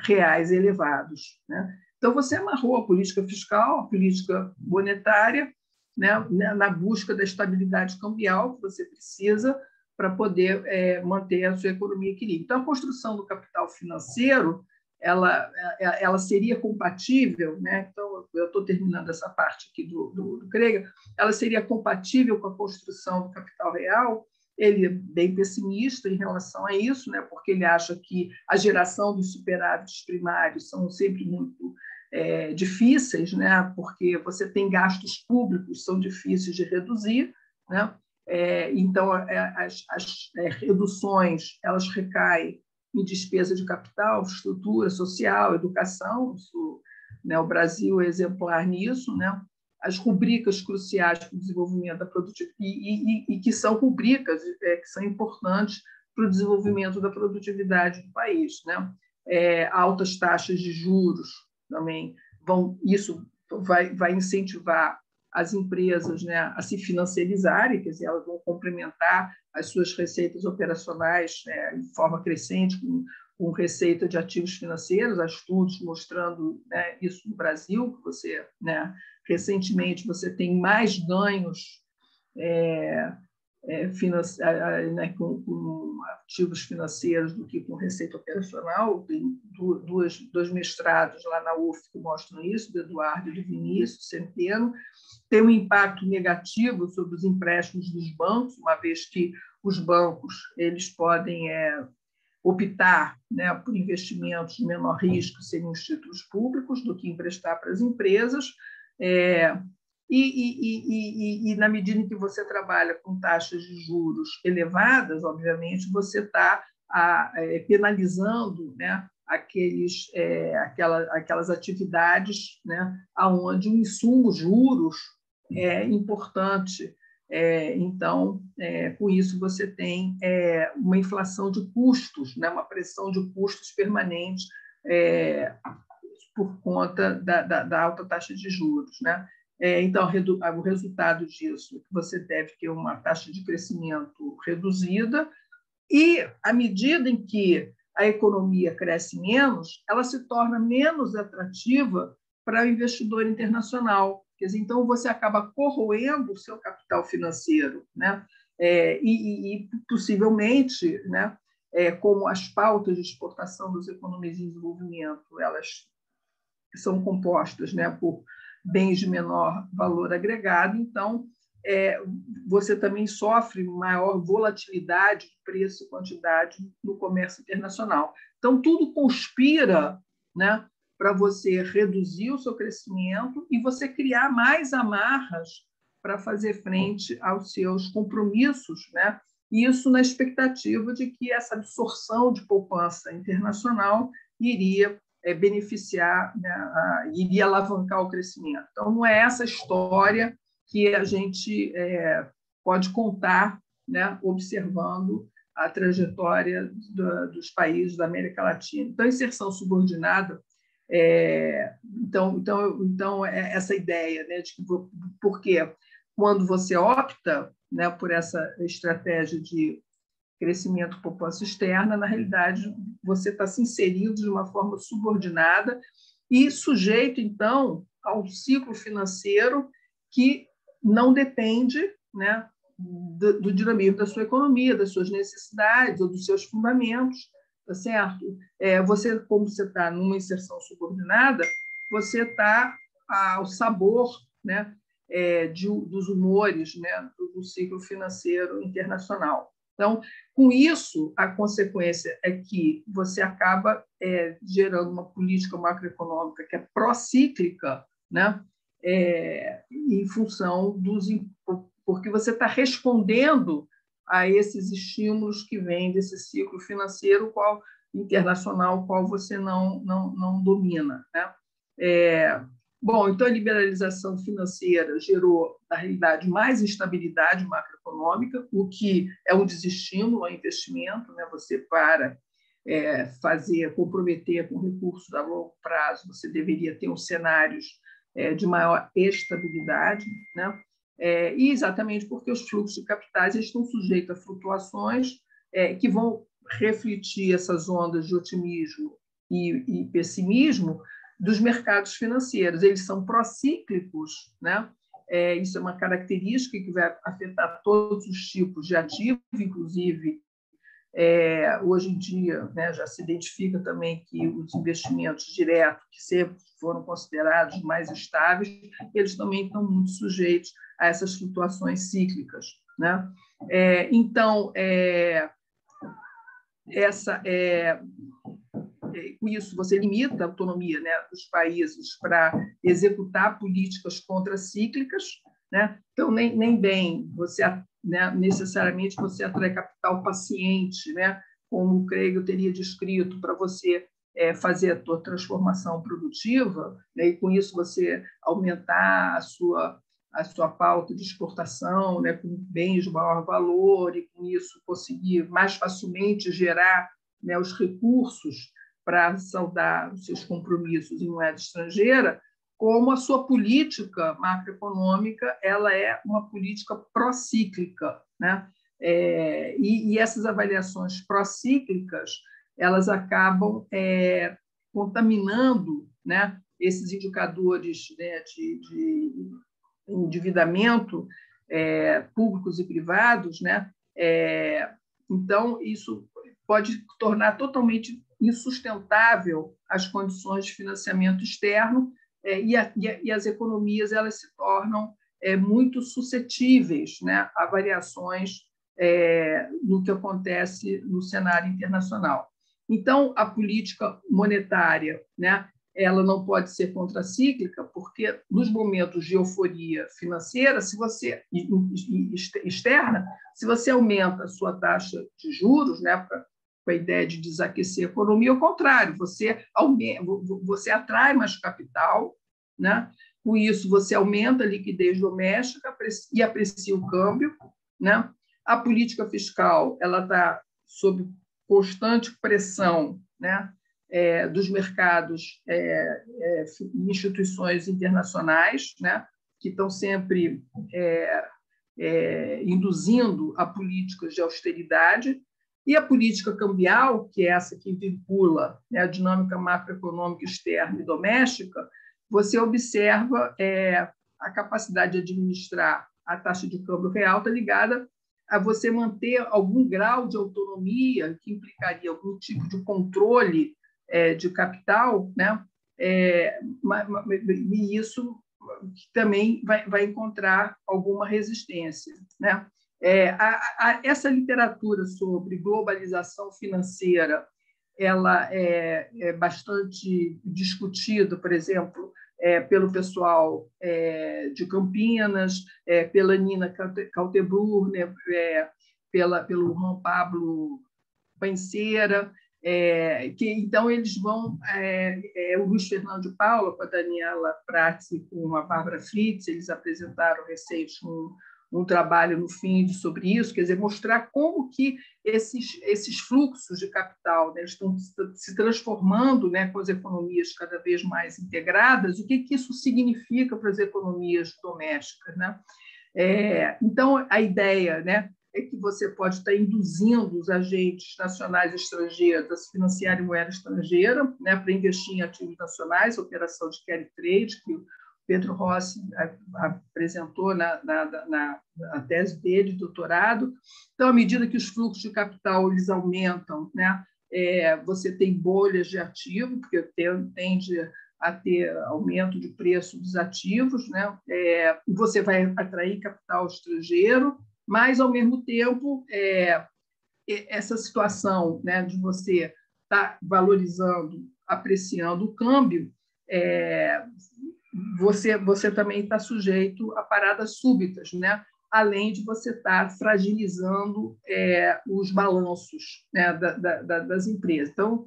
reais elevados, né? Então, você amarrou a política fiscal, a política monetária, né, na busca da estabilidade cambial que você precisa para poder manter a sua economia em equilíbrio. Então, a construção do capital financeiro, ela seria compatível, né? Então, eu estou terminando essa parte aqui do Krieger, ela seria compatível com a construção do capital real. Ele é bem pessimista em relação a isso, né? Porque ele acha que a geração dos superávites primários são sempre muito difíceis, né? Porque você tem gastos públicos, são difíceis de reduzir, né? Então, as reduções, elas recaem em despesa de capital, estrutura social, educação. Isso, né, o Brasil é exemplar nisso, né? As rubricas cruciais para o desenvolvimento da produtividade, e que são rubricas que são importantes para o desenvolvimento da produtividade do país, né? Altas taxas de juros também isso vai incentivar as empresas, né, a se financiarizarem, quer dizer, elas vão complementar as suas receitas operacionais de forma crescente com receita de ativos financeiros. Há estudos mostrando, né, isso no Brasil, que você, né, recentemente você tem mais ganhos com ativos financeiros do que com receita operacional. Tem dois mestrados lá na UF que mostram isso, do Eduardo e do Vinícius Centeno. Tem um impacto negativo sobre os empréstimos dos bancos, uma vez que os bancos eles podem optar, né, por investimentos de menor risco, seriam os títulos públicos, do que emprestar para as empresas. E na medida em que você trabalha com taxas de juros elevadas, obviamente, você está penalizando, né, aquelas atividades, né, onde o insumo juros é importante. Então, com isso, você tem uma inflação de custos, né, uma pressão de custos permanente por conta da alta taxa de juros, né? Então, o resultado disso é que você deve ter uma taxa de crescimento reduzida, e, à medida em que a economia cresce menos, ela se torna menos atrativa para o investidor internacional. Quer dizer, então, você acaba corroendo o seu capital financeiro, né? E possivelmente, né, como as pautas de exportação das economias em desenvolvimento, elas são compostas, né, por bens de menor valor agregado, então você também sofre maior volatilidade de preço e quantidade no comércio internacional. Então, tudo conspira, né, para você reduzir o seu crescimento e você criar mais amarras para fazer frente aos seus compromissos, né? Isso na expectativa de que essa absorção de poupança internacional iria beneficiar, né, iria alavancar o crescimento. Então, não é essa história que a gente pode contar, né, observando a trajetória dos países da América Latina. Então, a inserção subordinada, então essa ideia, né, de que porque quando você opta, né, por essa estratégia de crescimento poupança externa, na realidade você está se inserindo de uma forma subordinada e sujeito, então, ao ciclo financeiro que não depende, né, do dinamismo da sua economia, das suas necessidades ou dos seus fundamentos, tá certo? Você, como você está numa inserção subordinada, você está ao sabor, né, dos humores, né, do ciclo financeiro internacional. Então, com isso, a consequência é que você acaba gerando uma política macroeconômica que é pró-cíclica, né, em função porque você está respondendo a esses estímulos que vêm desse ciclo financeiro internacional, qual você não domina, né? Bom, então a liberalização financeira gerou, na realidade, mais instabilidade macroeconômica, o que é um desestímulo ao investimento, né? Você comprometer com recursos a longo prazo, você deveria ter cenários de maior estabilidade, né? E exatamente porque os fluxos de capitais estão sujeitos a flutuações que vão refletir essas ondas de otimismo e pessimismo dos mercados financeiros. Eles são procíclicos, né? Isso é uma característica que vai afetar todos os tipos de ativo, inclusive, hoje em dia, né, já se identifica também que os investimentos diretos, que sempre foram considerados mais estáveis, eles também estão muito sujeitos a essas flutuações cíclicas, né? Então, com isso, você limita a autonomia, né, dos países para executar políticas contracíclicas, né? Então, nem bem você, né, necessariamente você atrai capital paciente, né, como o Craig teria descrito, para você fazer a sua transformação produtiva, né, e com isso você aumentar a sua pauta de exportação, né, com bens de maior valor, e com isso conseguir mais facilmente gerar, né, os recursos para saldar os seus compromissos em moeda estrangeira, como a sua política macroeconômica ela é uma política procíclica, né? E essas avaliações procíclicas elas acabam contaminando, né, esses indicadores, né, de endividamento públicos e privados, né? Então, isso pode tornar totalmente insustentável as condições de financiamento externo e as economias elas se tornam muito suscetíveis, né, a variações no que acontece no cenário internacional. Então, a política monetária, né, ela não pode ser contracíclica, porque nos momentos de euforia financeira, externa, se você aumenta a sua taxa de juros, né, com a ideia de desaquecer a economia, ao contrário, você atrai mais capital, né? Com isso, você aumenta a liquidez doméstica e aprecia o câmbio, né? A política fiscal ela está sob constante pressão, né, dos mercados e instituições internacionais, né, que estão sempre induzindo a políticas de austeridade, e a política cambial, que é essa que vincula, né, a dinâmica macroeconômica externa e doméstica, você observa a capacidade de administrar a taxa de câmbio real está ligada a você manter algum grau de autonomia, que implicaria algum tipo de controle de capital, né? E isso também vai encontrar alguma resistência, né? Essa literatura sobre globalização financeira, ela é bastante discutida, por exemplo, pelo pessoal de Campinas, pela Nina Kaltenbrunner, pelo Juan Pablo Panceira, então eles vão, o Luiz Fernando de Paula, com a Daniela Prats e com a Bárbara Fritz, eles apresentaram recente um trabalho no FIND sobre isso, quer dizer, mostrar como que esses fluxos de capital, né, estão se transformando, né, com as economias cada vez mais integradas, o que isso significa para as economias domésticas, né? Então, a ideia, né, é que você pode estar induzindo os agentes nacionais e estrangeiros a se financiarem em moeda estrangeira, né, para investir em ativos nacionais, operação de carry trade, que o Pedro Rossi apresentou na tese dele de doutorado. Então, à medida que os fluxos de capital eles aumentam, né, você tem bolhas de ativo, porque tende a ter aumento de preço dos ativos, né? Você vai atrair capital estrangeiro, mas, ao mesmo tempo, essa situação, né, de você estar valorizando, apreciando o câmbio, você também está sujeito a paradas súbitas, né? Além de você estar fragilizando os balanços, né, das empresas. Então,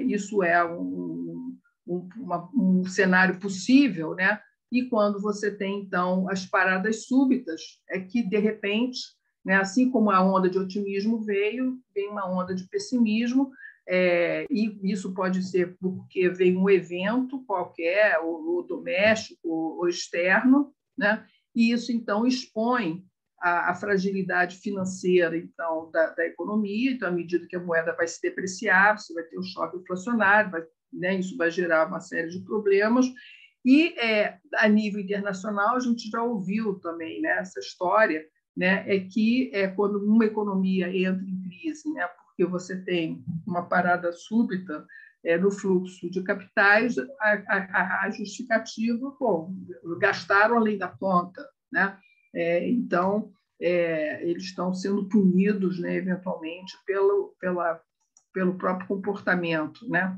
isso é um cenário possível, né? E quando você tem, então, as paradas súbitas, é que, de repente, né, assim como a onda de otimismo veio, vem uma onda de pessimismo, e isso pode ser porque vem um evento qualquer, ou doméstico, ou externo, né? E isso, então, expõe a fragilidade financeira, então, da economia. Então, à medida que a moeda vai se depreciar, você vai ter um choque inflacionário, né, isso vai gerar uma série de problemas. E, a nível internacional, a gente já ouviu também, né, essa história, né, que quando uma economia entra em crise, né, porque você tem uma parada súbita no fluxo de capitais, a justificativa, bom, gastaram além da conta, né? Então, eles estão sendo punidos, né, eventualmente, pelo próprio comportamento, né?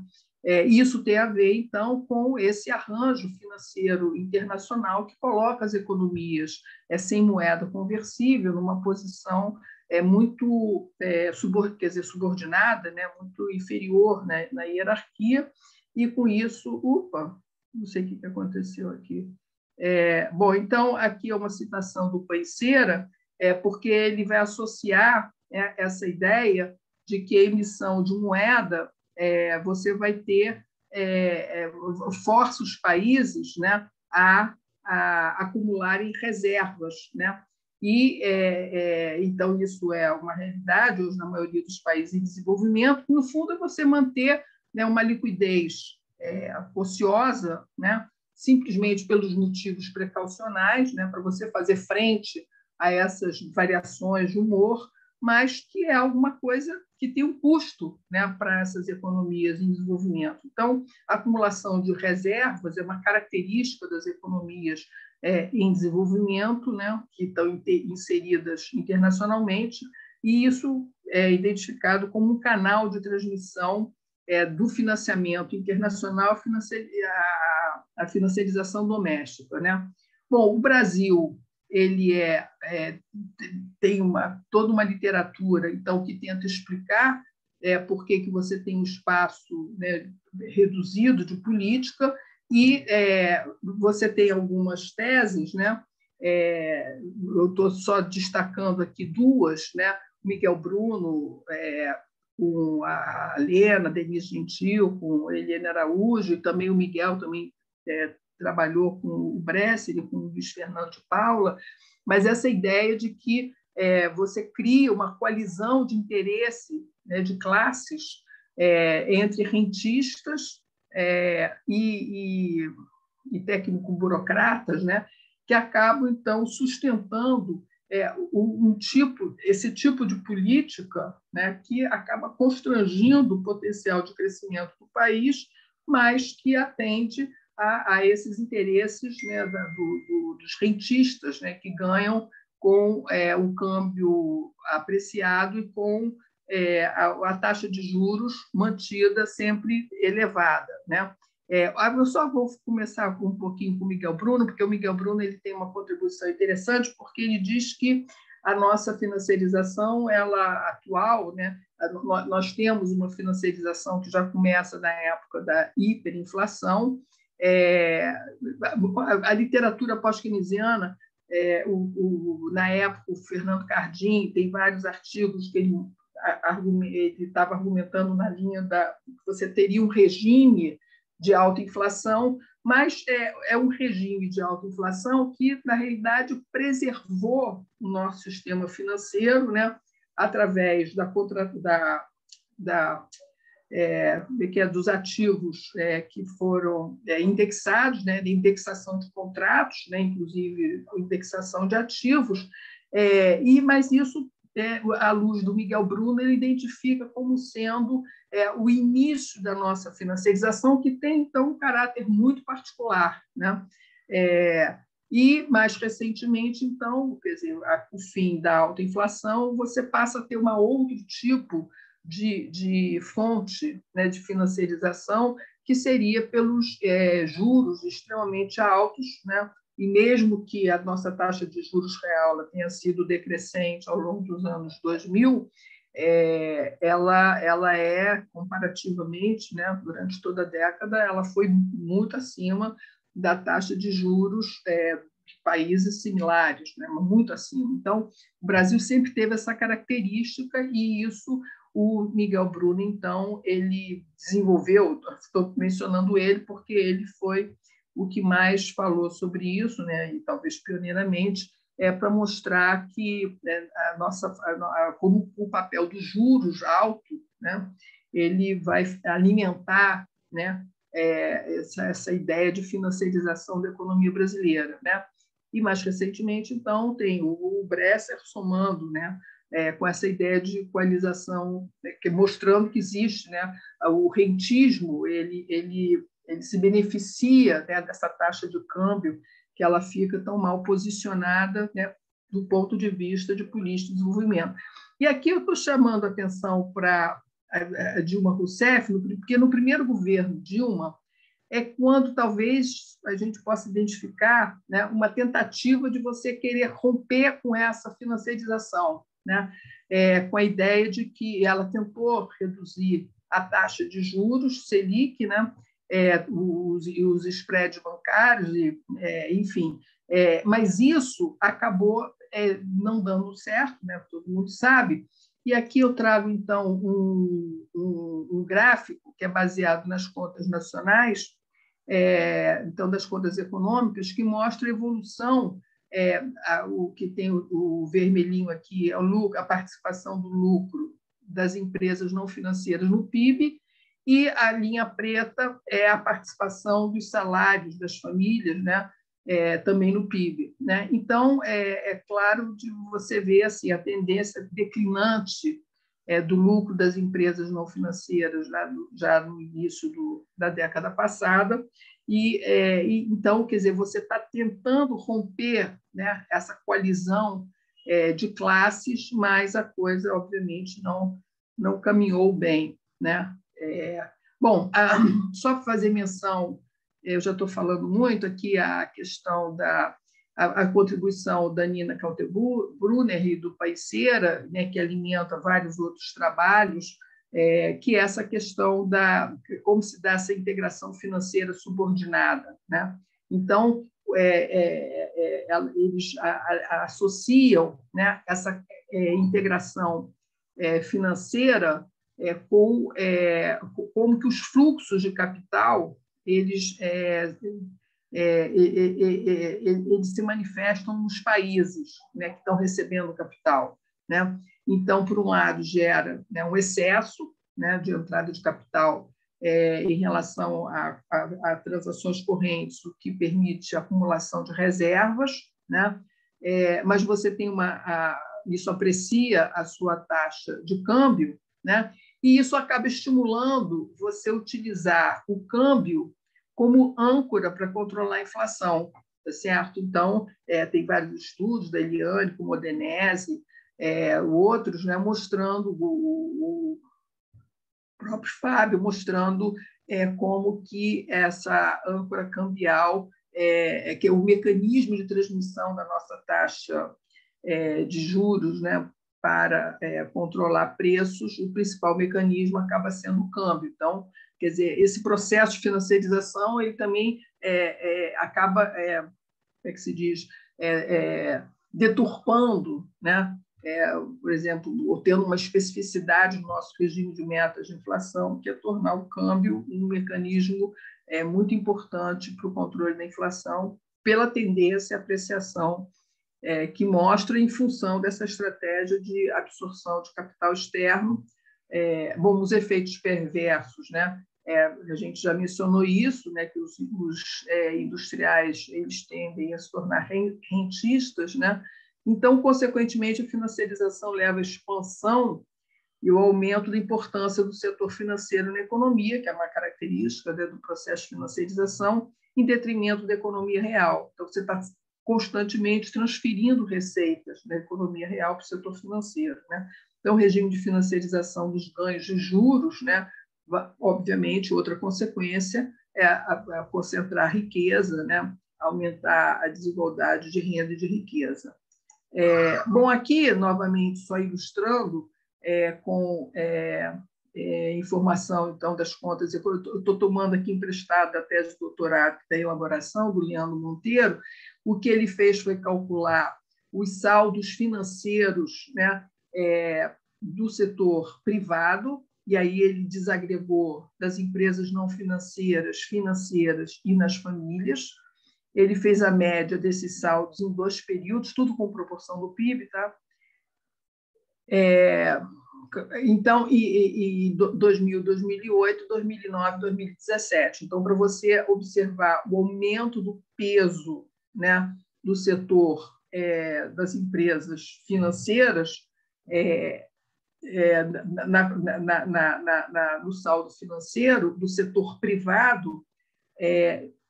Isso tem a ver, então, com esse arranjo financeiro internacional que coloca as economias sem moeda conversível numa posição muito subordinada, né, muito inferior, né, na hierarquia, e com isso, não sei o que aconteceu aqui. Bom, então, aqui é uma citação do Panceira, porque ele vai associar essa ideia de que a emissão de moeda você vai ter força os países, né, a acumularem reservas, né? E então isso é uma realidade hoje na maioria dos países em desenvolvimento. No fundo, é você manter, né, uma liquidez ociosa, né, simplesmente pelos motivos precaucionais, né, para você fazer frente a essas variações de humor, mas que é alguma coisa que tem um custo, né, para essas economias em desenvolvimento. Então, a acumulação de reservas é uma característica das economias em desenvolvimento, né, que estão inseridas internacionalmente, e isso é identificado como um canal de transmissão do financiamento internacional à financiarização doméstica, né? Bom, o Brasil ele tem toda uma literatura, então, que tenta explicar por que você tem um espaço, né, reduzido de política, e você tem algumas teses, né? Eu estou só destacando aqui duas, né? Miguel Bruno, com a Lena, Denise Gentil, com Helena Araújo, e também o Miguel também trabalhou com o Bresser e com o Luiz Fernando de Paula, mas essa ideia de que você cria uma coalizão de interesse, né, de classes entre rentistas e técnico-burocratas, né, que acabam, então, sustentando esse tipo de política, né, que acaba constrangindo o potencial de crescimento do país, mas que atende a esses interesses, né, dos rentistas, né, que ganham com o câmbio apreciado e com a taxa de juros mantida sempre elevada, né? Eu só vou começar um pouquinho com o Miguel Bruno, porque o Miguel Bruno ele tem uma contribuição interessante, porque ele diz que a nossa financiarização, ela atual, né, nós temos uma financiarização que já começa na época da hiperinflação. A literatura pós-keynesiana, na época, o Fernando Cardim tem vários artigos que ele estava argumentando na linha que você teria um regime de alta inflação, mas é um regime de alta inflação que, na realidade, preservou o nosso sistema financeiro, né, através dos ativos que foram indexados, né, de indexação de contratos, né, inclusive indexação de ativos, mas isso, à luz do Miguel Bruno, ele identifica como sendo o início da nossa financiarização, que tem, então, um caráter muito particular, né? E, mais recentemente, então, quer dizer, o fim da alta inflação, você passa a ter um outro tipo de fonte, né, de financiarização, que seria pelos juros extremamente altos, né? E mesmo que a nossa taxa de juros real tenha sido decrescente ao longo dos anos 2000, ela comparativamente, né, durante toda a década, ela foi muito acima da taxa de juros de países similares, né, muito acima. Então, o Brasil sempre teve essa característica e isso o Miguel Bruno, então, ele desenvolveu, estou mencionando ele porque ele foi o que mais falou sobre isso, né, e talvez pioneiramente, para mostrar que como o papel dos juros alto, né, ele vai alimentar, né, essa ideia de financiarização da economia brasileira, né? E mais recentemente, então, tem o Bresser somando, né, com essa ideia de equalização, né, mostrando que existe, né, o rentismo, ele se beneficia, né, dessa taxa de câmbio que ela fica tão mal posicionada, né, do ponto de vista de política de desenvolvimento. E aqui eu estou chamando a atenção para a Dilma Rousseff, porque no primeiro governo Dilma é quando talvez a gente possa identificar, né, uma tentativa de você querer romper com essa financiarização, né, com a ideia de que ela tentou reduzir a taxa de juros, Selic, né, os spreads bancários, enfim. Mas isso acabou não dando certo, né? Todo mundo sabe. E aqui eu trago, então, um gráfico que é baseado nas contas nacionais, então, das contas econômicas, que mostra a evolução. O que tem o vermelhinho aqui é a participação do lucro das empresas não financeiras no PIB, e a linha preta é a participação dos salários das famílias, né, também no PIB, né? Então, claro de você ver assim, a tendência declinante do lucro das empresas não financeiras já no início da década passada, então, quer dizer, você está tentando romper, né, essa coalizão de classes, mas a coisa, obviamente, não caminhou bem, né? Bom, só para fazer menção, eu já estou falando muito aqui a questão a contribuição da Nina Kauter-Brunner e do Paiceira, né, que alimenta vários outros trabalhos, que é essa questão como se dá essa integração financeira subordinada, né? Então, eles associam, né, essa integração financeira como que os fluxos de capital eles se manifestam nos países, né, que estão recebendo capital, né? Então, por um lado, gera, né, um excesso, né, de entrada de capital em relação a transações correntes, o que permite a acumulação de reservas, né? Mas você tem isso aprecia a sua taxa de câmbio, né? E isso acaba estimulando você utilizar o câmbio como âncora para controlar a inflação, tá certo? Então, tem vários estudos da Eliane, como o Modenese, outros, né, mostrando, o próprio Fábio, mostrando como que essa âncora cambial, que é o mecanismo de transmissão da nossa taxa de juros, né, para controlar preços, o principal mecanismo acaba sendo o câmbio. Então, quer dizer, esse processo de financiarização ele também acaba, como é que se diz, deturpando, né? Por exemplo, ou tendo uma especificidade no nosso regime de metas de inflação, que é tornar o câmbio um mecanismo muito importante para o controle da inflação, pela tendência à apreciação que mostra em função dessa estratégia de absorção de capital externo. Os efeitos perversos, né? A gente já mencionou isso, né? Que os industriais eles tendem a se tornar rentistas, né? Então, consequentemente, a financiarização leva à expansão e o aumento da importância do setor financeiro na economia, que é uma característica, né, do processo de financiarização, em detrimento da economia real. Então, você está constantemente transferindo receitas da economia real para o setor financeiro, né? Então, o regime de financiarização dos ganhos de juros, né? Obviamente, outra consequência é a concentrar riqueza, né? Aumentar a desigualdade de renda e de riqueza. Aqui, novamente, só ilustrando com informação então das contas, eu estou tomando aqui emprestado a tese de doutorado da elaboração do Leandro Monteiro. O que ele fez foi calcular os saldos financeiros, né, do setor privado, e aí ele desagregou das empresas não financeiras, e nas famílias. Ele fez a média desses saldos em 2 períodos, tudo com proporção do PIB, tá? Então, 2000, 2008, 2009, 2017. Então, para você observar o aumento do peso, né, do setor das empresas financeiras no saldo financeiro do setor privado,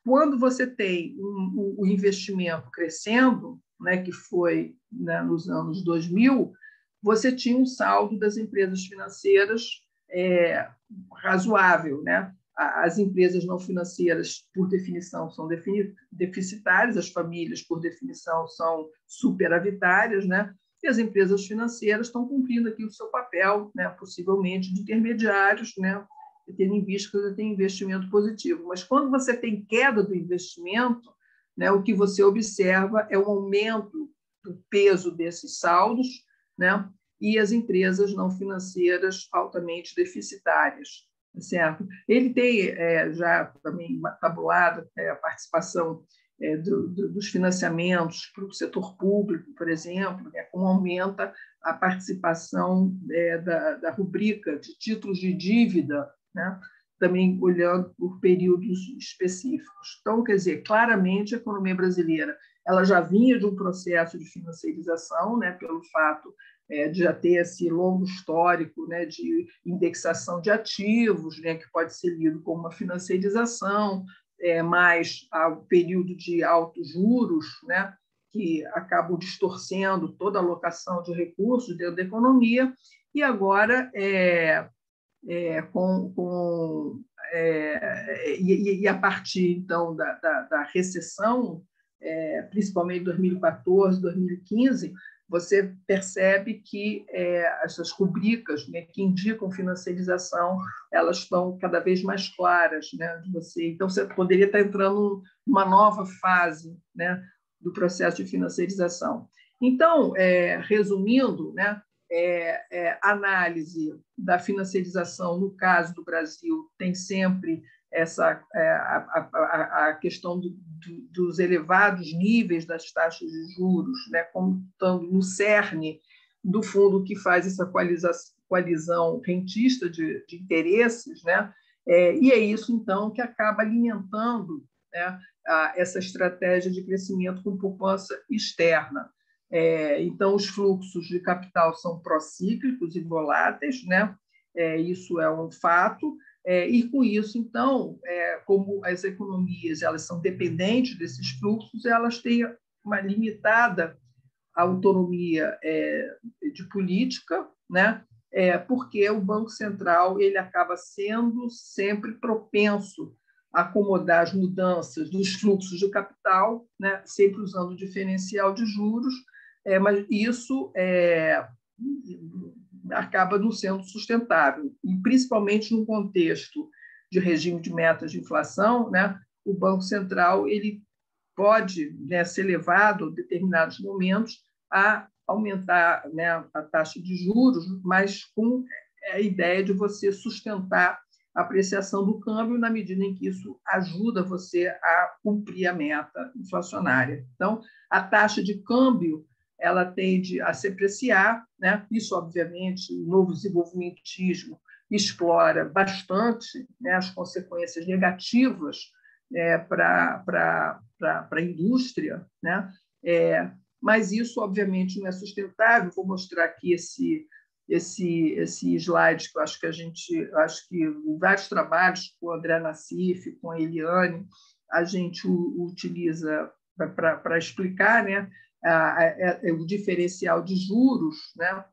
quando você tem o investimento crescendo, né, que foi, né, nos anos 2000, você tinha um saldo das empresas financeiras razoável, né? As empresas não financeiras, por definição, são deficitárias, as famílias, por definição, são superavitárias, né? E as empresas financeiras estão cumprindo aqui o seu papel, né, possivelmente de intermediários, né, tendo em vista que você tem investimento positivo. Mas quando você tem queda do investimento, né, o que você observa é um aumento do peso desses saldos, né, e as empresas não financeiras altamente deficitárias. Certo? Ele tem já também tabulado a participação dos financiamentos para o setor público, por exemplo, né, como aumenta a participação da rubrica de títulos de dívida, né, também olhando por períodos específicos. Então, quer dizer, claramente a economia brasileira ela já vinha de um processo de financiarização, né, pelo fato de já ter esse longo histórico, né, de indexação de ativos, né, que pode ser lido como uma financiarização, mais ao período de altos juros, né, que acabam distorcendo toda a alocação de recursos dentro da economia, e agora e a partir então da recessão, principalmente 2014, 2015, você percebe que essas rubricas, né, que indicam financiarização, elas estão cada vez mais claras, né, de você. Então, você poderia estar entrando numa nova fase, né, do processo de financiarização. Então, resumindo, né, análise da financiarização, no caso do Brasil, tem sempre a questão dos elevados níveis das taxas de juros, né, como estando no cerne do fundo que faz essa coalizão rentista de interesses, né, e é isso, então, que acaba alimentando, né, essa estratégia de crescimento com poupança externa. Então, os fluxos de capital são procíclicos e voláteis, né? Isso é um fato. E, com isso, então, como as economias elas são dependentes desses fluxos, elas têm uma limitada autonomia de política, né? Porque o Banco Central ele acaba sendo sempre propenso a acomodar as mudanças dos fluxos de capital, né? Sempre usando o diferencial de juros, mas isso acaba não sendo sustentável, e principalmente no contexto de regime de metas de inflação, né? O Banco Central ele pode, né, ser levado, em determinados momentos, a aumentar, né, a taxa de juros, mas com a ideia de você sustentar a apreciação do câmbio na medida em que isso ajuda você a cumprir a meta inflacionária. Então, a taxa de câmbio ela tende a se apreciar, né? Isso, obviamente, o novo desenvolvimentismo explora bastante, né, as consequências negativas para a indústria, né? Mas isso, obviamente, não é sustentável. Vou mostrar aqui esse slide que eu acho que acho que em vários trabalhos com o André Nassif, com a Eliane, a gente utiliza para explicar, né, o diferencial de juros, né?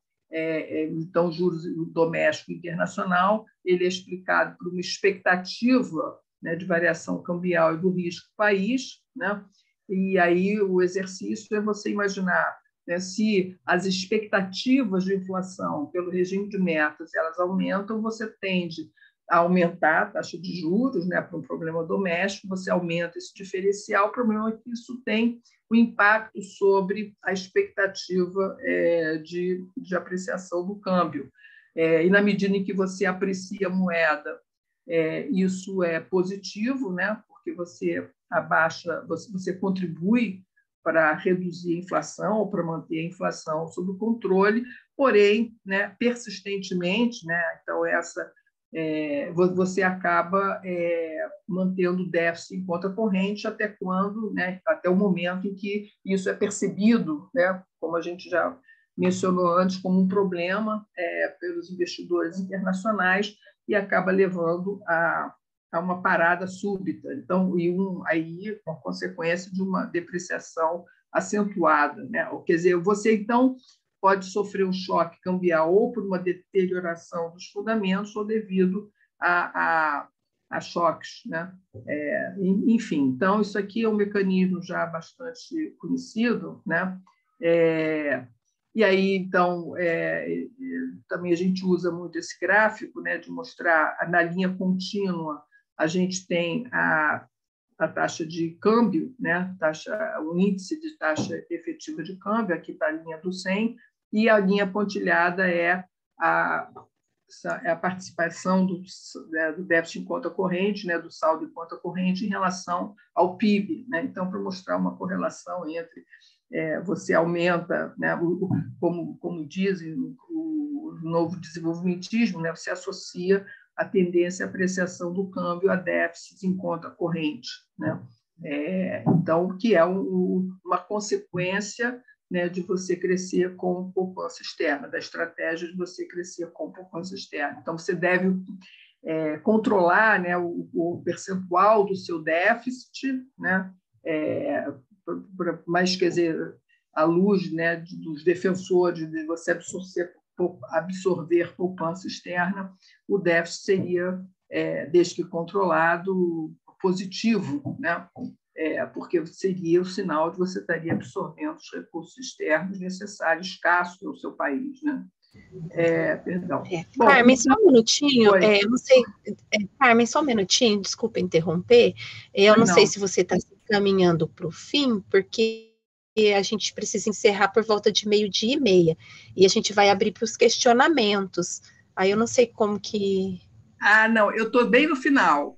Então, juros doméstico e internacional, ele é explicado por uma expectativa, né, de variação cambial e do risco do país, né? E aí o exercício é você imaginar, né, se as expectativas de inflação pelo regime de metas elas aumentam, você tende a aumentar a taxa de juros, né, para um problema doméstico, você aumenta esse diferencial, o problema é que isso tem um impacto sobre a expectativa de apreciação do câmbio. E na medida em que você aprecia a moeda, isso é positivo, né, porque você abaixa, você contribui para reduzir a inflação ou para manter a inflação sob controle, porém, né, persistentemente, né, então você acaba mantendo o déficit em conta corrente até quando, né, até o momento em que isso é percebido, né, como a gente já mencionou antes, como um problema pelos investidores internacionais e acaba levando a uma parada súbita. Então, aí uma consequência de uma depreciação acentuada, né? Quer dizer, você então pode sofrer um choque cambial ou por uma deterioração dos fundamentos ou devido a choques, né? Enfim, então isso aqui é um mecanismo já bastante conhecido, né? E aí, então, também a gente usa muito esse gráfico, né, de mostrar na linha contínua a gente tem a taxa de câmbio, né, o índice de taxa efetiva de câmbio, aqui está a linha do 100, e a linha pontilhada é a participação do déficit em conta corrente, né, do saldo em conta corrente em relação ao PIB, né? Então, para mostrar uma correlação entre você aumenta, né, como dizem o novo desenvolvimentismo, né, você associa a tendência à apreciação do câmbio a déficits em conta corrente, né? Então, que é uma consequência, né, de você crescer com poupança externa, da estratégia de você crescer com poupança externa. Então, você deve controlar, né, o percentual do seu déficit, né, mas, quer dizer, à luz, né, dos defensores de você absorver poupança externa, o déficit seria, desde que controlado, positivo, né? Porque seria o sinal de você estaria absorvendo os recursos externos necessários, escassos ao seu país, né? Perdão. Bom, Carmen, só um minutinho, eu não sei, Carmen, só um minutinho, desculpa interromper, eu não sei se você está se caminhando para o fim, porque a gente precisa encerrar por volta de 12:30, e a gente vai abrir para os questionamentos, aí eu não sei como que... não, eu estou bem no final.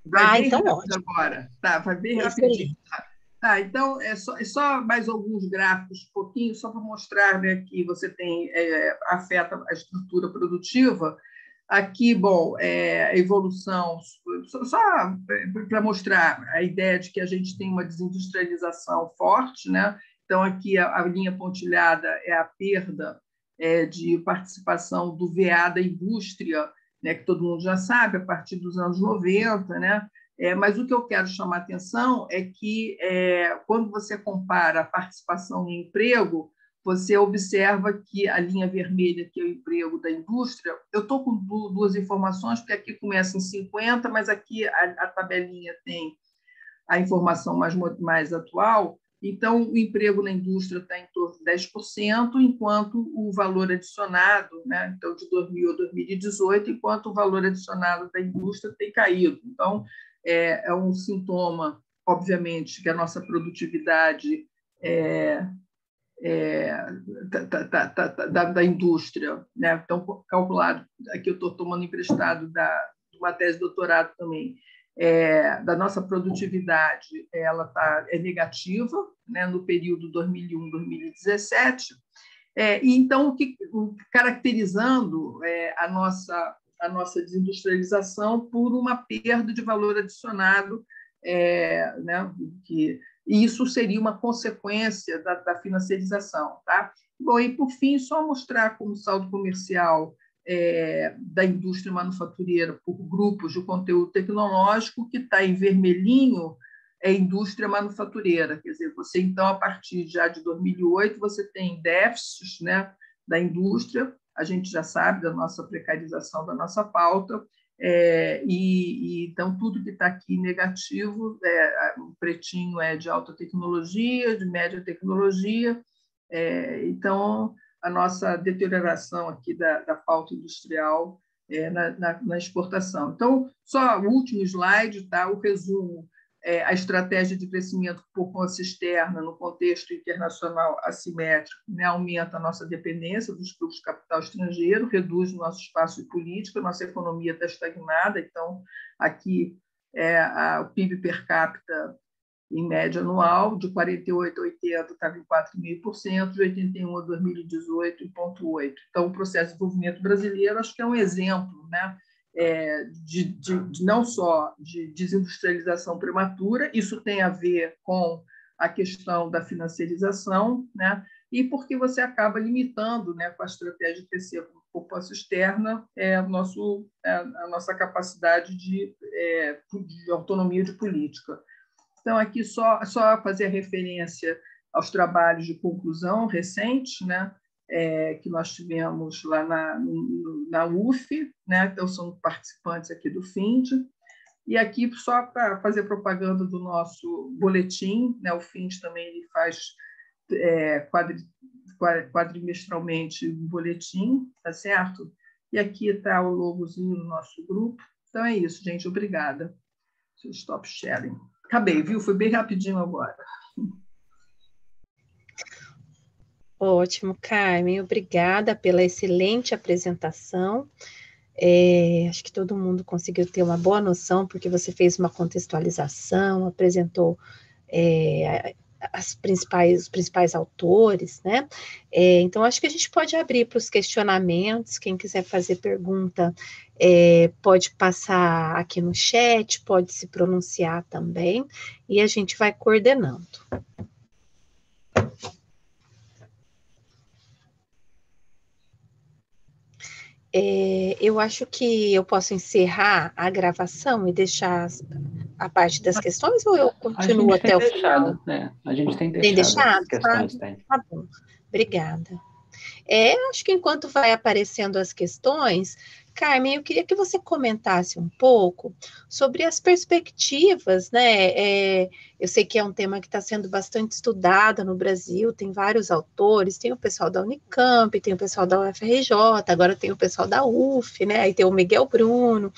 Vai bem então rápido ótimo. agora. Tá, vai bem rapidinho. Então, só mais alguns gráficos, um pouquinho, só para mostrar, né, que você tem, afeta a estrutura produtiva. Aqui, bom, a evolução, só para mostrar a ideia de que a gente tem uma desindustrialização forte, né? Então, aqui a linha pontilhada é a perda de participação do VA da indústria né, que todo mundo já sabe, a partir dos anos 90, né? Mas o que eu quero chamar a atenção é que, quando você compara a participação no emprego, você observa que a linha vermelha, que é o emprego da indústria, eu estou com duas informações, porque aqui começa em 50, mas aqui a tabelinha tem a informação mais atual. Então, o emprego na indústria está em torno de 10%, enquanto o valor adicionado, né, então, de 2000 a 2018, enquanto o valor adicionado da indústria tem caído. Então, é um sintoma, obviamente, que a nossa produtividade da indústria, né? Então, calculado, aqui eu estou tomando emprestado de uma tese de doutorado também, da nossa produtividade, ela é negativa, né, no período 2001-2017, e então, caracterizando a nossa desindustrialização por uma perda de valor adicionado, né, e isso seria uma consequência da financiarização. Tá? Bom, e, por fim, só mostrar como saldo comercial da indústria manufatureira por grupos de conteúdo tecnológico, que está em vermelhinho, é indústria manufatureira. Quer dizer, você, então, a partir já de 2008, você tem déficits, né, da indústria, a gente já sabe da nossa precarização da nossa pauta, então, tudo que está aqui negativo, o pretinho é de alta tecnologia, de média tecnologia, então, a nossa deterioração aqui da pauta industrial na exportação. Então, só o último slide, tá? O resumo. A estratégia de crescimento por força externa no contexto internacional assimétrico, né, aumenta a nossa dependência dos fluxos de capital estrangeiro, reduz o nosso espaço político, a nossa economia está estagnada. Então, aqui o PIB per capita, em média anual, de 48 a 80 estava em 4,5%, de 81 a 2018 em 0,8%. Então, o processo de desenvolvimento brasileiro, acho que é um exemplo, né, de não só de desindustrialização prematura, isso tem a ver com a questão da financiarização, né, e porque você acaba limitando, né, com a estratégia de crescer por força externa, a nossa capacidade de autonomia de política. Então, aqui só fazer referência aos trabalhos de conclusão recentes, né, que nós tivemos lá na UF, né, então são participantes aqui do FIND, e aqui só para fazer propaganda do nosso boletim, né, o FIND também ele faz quadrimestralmente um boletim, tá certo? E aqui está o logozinho do nosso grupo. Então é isso, gente, obrigada. Stop sharing. Acabei, viu? Foi bem rapidinho agora. Ótimo, Carmen. Obrigada pela excelente apresentação. Acho que todo mundo conseguiu ter uma boa noção, porque você fez uma contextualização, apresentou os principais autores, né? Então, acho que a gente pode abrir para os questionamentos. Quem quiser fazer pergunta, pode passar aqui no chat, pode se pronunciar também, e a gente vai coordenando. Eu acho que eu posso encerrar a gravação e deixar a parte das questões, ou eu continuo até o final? Né? A gente tem deixado as questões, tem. Tá bom, obrigada. Acho que enquanto vai aparecendo as questões, Carmen, eu queria que você comentasse um pouco sobre as perspectivas, né? Eu sei que é um tema que está sendo bastante estudado no Brasil, tem vários autores, tem o pessoal da Unicamp, tem o pessoal da UFRJ, agora tem o pessoal da UF, né? Aí tem o Miguel Bruno.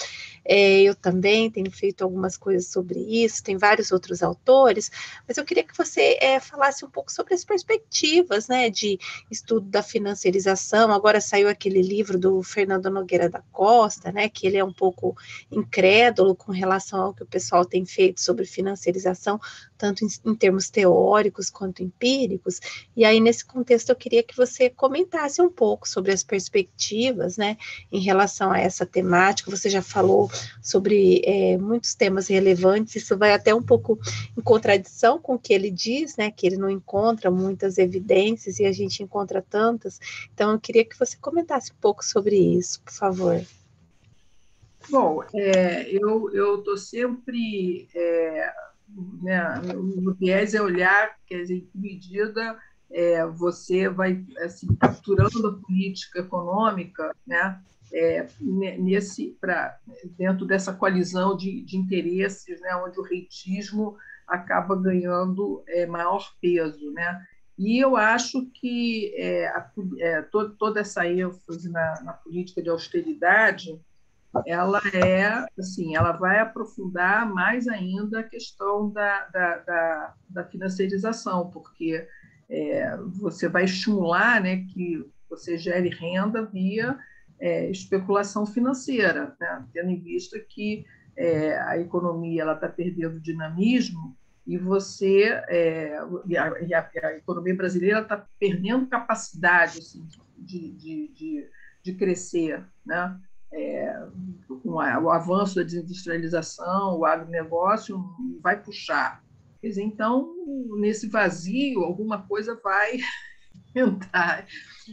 Eu também tenho feito algumas coisas sobre isso, tem vários outros autores, mas eu queria que você falasse um pouco sobre as perspectivas, né, de estudo da financiarização. Agora saiu aquele livro do Fernando Nogueira da Costa, né, que ele é um pouco incrédulo com relação ao que o pessoal tem feito sobre financiarização, tanto em termos teóricos quanto empíricos, e aí nesse contexto eu queria que você comentasse um pouco sobre as perspectivas, né, em relação a essa temática. Você já falou sobre muitos temas relevantes, isso vai até um pouco em contradição com o que ele diz, né, que ele não encontra muitas evidências e a gente encontra tantas. Então eu queria que você comentasse um pouco sobre isso, por favor. Bom, eu estou sempre, né, no viés é olhar, quer dizer, em que medida você vai assim, capturando a política econômica, né, dentro dessa coalizão de interesses, né, onde o reitismo acaba ganhando maior peso, né? E eu acho que toda essa ênfase na política de austeridade ela assim, ela vai aprofundar mais ainda a questão da financiarização, porque você vai estimular, né, que você gere renda via especulação financeira, né, tendo em vista que a economia ela está perdendo dinamismo e a economia brasileira está perdendo capacidade assim, de crescer, né? Com o avanço da desindustrialização, o agronegócio vai puxar. Quer dizer, então, nesse vazio, alguma coisa vai entrar.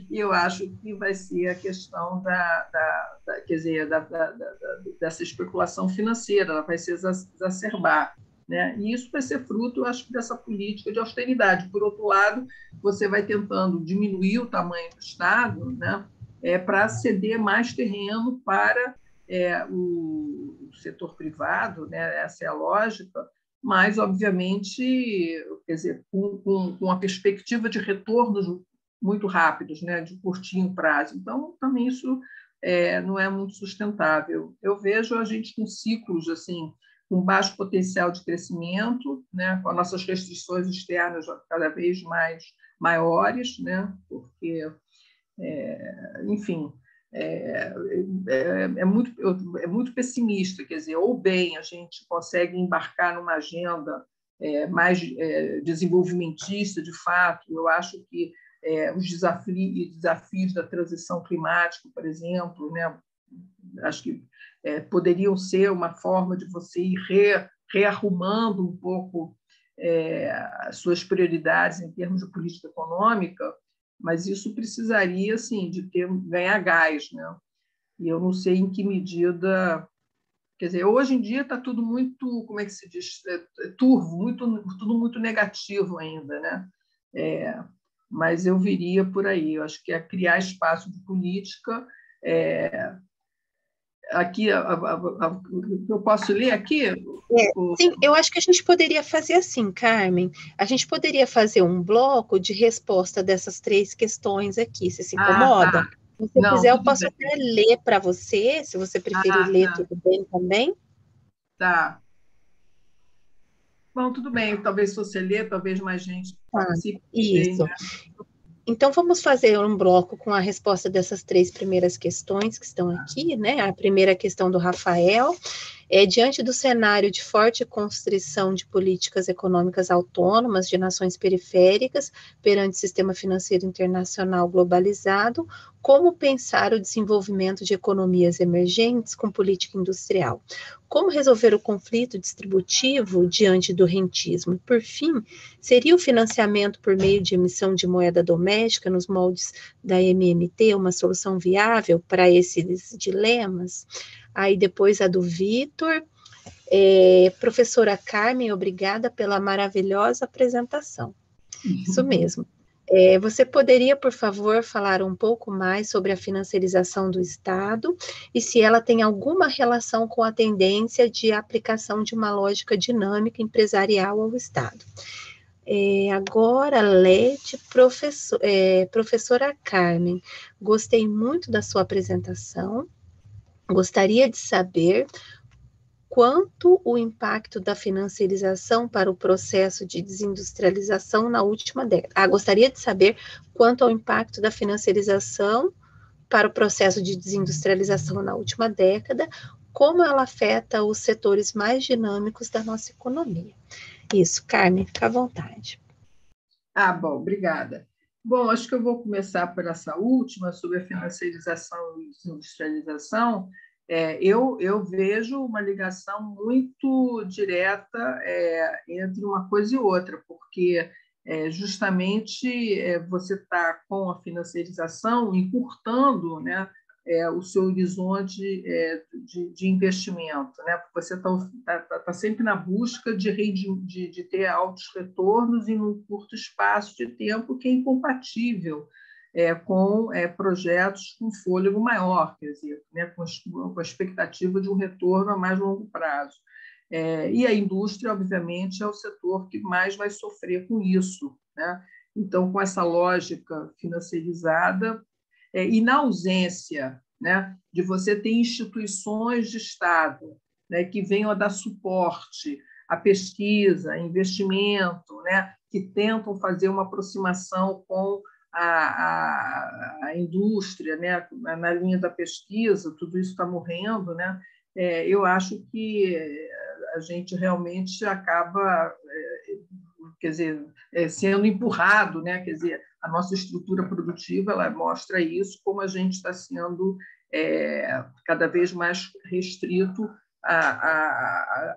E eu acho que vai ser a questão quer dizer, dessa especulação financeira, ela vai se exacerbar. Né? E isso vai ser fruto, eu acho, dessa política de austeridade. Por outro lado, você vai tentando diminuir o tamanho do Estado, né? Para ceder mais terreno para o setor privado, né? Essa é a lógica, mas, obviamente, quer dizer, com a perspectiva de retornos muito rápidos, né? De curtinho prazo. Então, também isso não é muito sustentável. Eu vejo a gente com ciclos assim, com baixo potencial de crescimento, né? Com as nossas restrições externas cada vez mais maiores, né? Porque enfim, é muito pessimista, quer dizer, ou bem a gente consegue embarcar numa agenda mais desenvolvimentista, de fato, eu acho que os desafios da transição climática, por exemplo, né, acho que poderiam ser uma forma de você ir rearrumando um pouco as suas prioridades em termos de política econômica, mas isso precisaria assim de ganhar gás, né? E eu não sei em que medida, quer dizer, hoje em dia está tudo muito, como é que se diz, turvo, tudo muito negativo ainda, né? Mas eu viria por aí. Eu acho que é criar espaço de política. Aqui, eu posso ler aqui? Sim, eu acho que a gente poderia fazer assim, Carmen. A gente poderia fazer um bloco de resposta dessas três questões aqui. Você se incomoda? Tá. Se você Não, quiser, eu tudo posso bem. até ler para você, se você preferir ler Tá. tudo bem também. Tá. Bom, tudo bem. Talvez se você ler, talvez mais gente Tá, participe também, isso. né? Então, vamos fazer um bloco com a resposta dessas três primeiras questões que estão aqui, né? A primeira questão do Rafael. Diante do cenário de forte constrição de políticas econômicas autônomas de nações periféricas perante o sistema financeiro internacional globalizado, como pensar o desenvolvimento de economias emergentes com política industrial? Como resolver o conflito distributivo diante do rentismo? Por fim, seria o financiamento por meio de emissão de moeda doméstica nos moldes da MMT uma solução viável para esses dilemas? Aí depois a do Vitor. Professora Carmen, obrigada pela maravilhosa apresentação. Isso mesmo. Você poderia, por favor, falar um pouco mais sobre a financiarização do Estado e se ela tem alguma relação com a tendência de aplicação de uma lógica dinâmica empresarial ao Estado? Agora, Lete, professora Carmen, gostei muito da sua apresentação. Gostaria de saber quanto o impacto da financiarização para o processo de desindustrialização na última década. Gostaria de saber quanto ao impacto da financiarização para o processo de desindustrialização na última década, como ela afeta os setores mais dinâmicos da nossa economia. Isso, Carmen, fica à vontade. Bom, obrigada. Bom, acho que eu vou começar por essa última, sobre a financiarização e desindustrialização. Eu vejo uma ligação muito direta entre uma coisa e outra, porque justamente você está com a financiarização encurtando, né, o seu horizonte de investimento, né? Porque você está sempre na busca de ter altos retornos em um curto espaço de tempo que é incompatível com projetos com fôlego maior, quer dizer, né? com a expectativa de um retorno a mais longo prazo. E a indústria, obviamente, é o setor que mais vai sofrer com isso, né? Então, com essa lógica financeirizada, e na ausência, né, de você ter instituições de Estado, né, que venham a dar suporte à pesquisa, à investimento, né, que tentam fazer uma aproximação com a indústria, né, na linha da pesquisa, tudo isso está morrendo, né? Eu acho que a gente realmente acaba, quer dizer, sendo empurrado, né? Quer dizer, a nossa estrutura produtiva ela mostra isso, como a gente está sendo cada vez mais restrito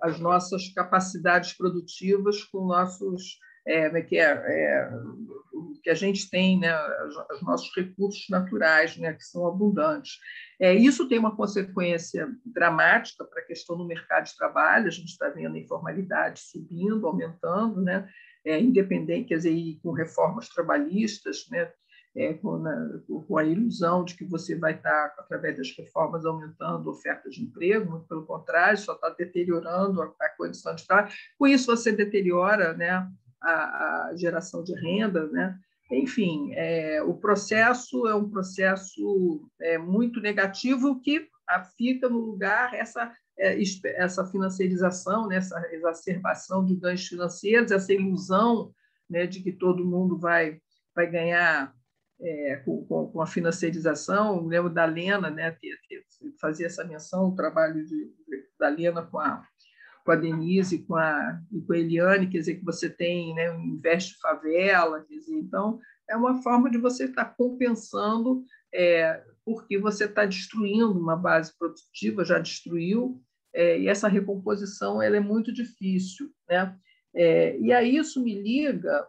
às nossas capacidades produtivas com nossos o que a gente tem, né, os nossos recursos naturais, né, que são abundantes. Isso tem uma consequência dramática para a questão do mercado de trabalho. A gente está vendo a informalidade subindo, aumentando, né, independente, quer dizer, com reformas trabalhistas, né, com a ilusão de que você vai estar, através das reformas, aumentando a oferta de emprego, muito pelo contrário, só está deteriorando a condição de trabalho. Com isso, você deteriora, né, a geração de renda, né? Enfim, o processo é um processo muito negativo que fica no lugar essa financiarização, né? Essa exacerbação de ganhos financeiros, essa ilusão, né, de que todo mundo vai ganhar com a financiarização. Eu lembro da Lena, né, fazia essa menção, o trabalho da Lena com a Denise e com a Eliane, quer dizer, que você tem, né, um Investe Favela, quer dizer, então é uma forma de você estar compensando, porque você está destruindo uma base produtiva, já destruiu, e essa recomposição ela é muito difícil, né? E aí isso me liga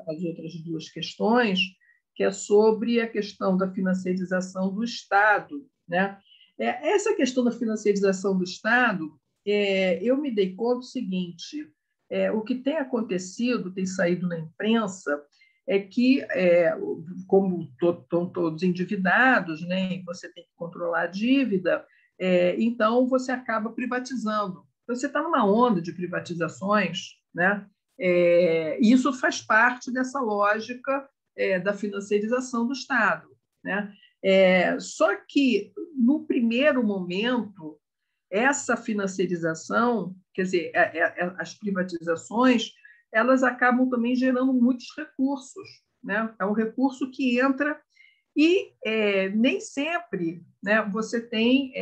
às outras duas questões, que é sobre a questão da financiarização do Estado, né? Essa questão da financiarização do Estado, eu me dei conta do seguinte: o que tem acontecido, tem saído na imprensa, é que, como estão todos endividados, né, e você tem que controlar a dívida, então você acaba privatizando. Então, você está numa onda de privatizações, né? E isso faz parte dessa lógica da financiarização do Estado, né? Só que, no primeiro momento, essa financiarização, quer dizer, as privatizações, elas acabam também gerando muitos recursos, né? É um recurso que entra e nem sempre, né, você tem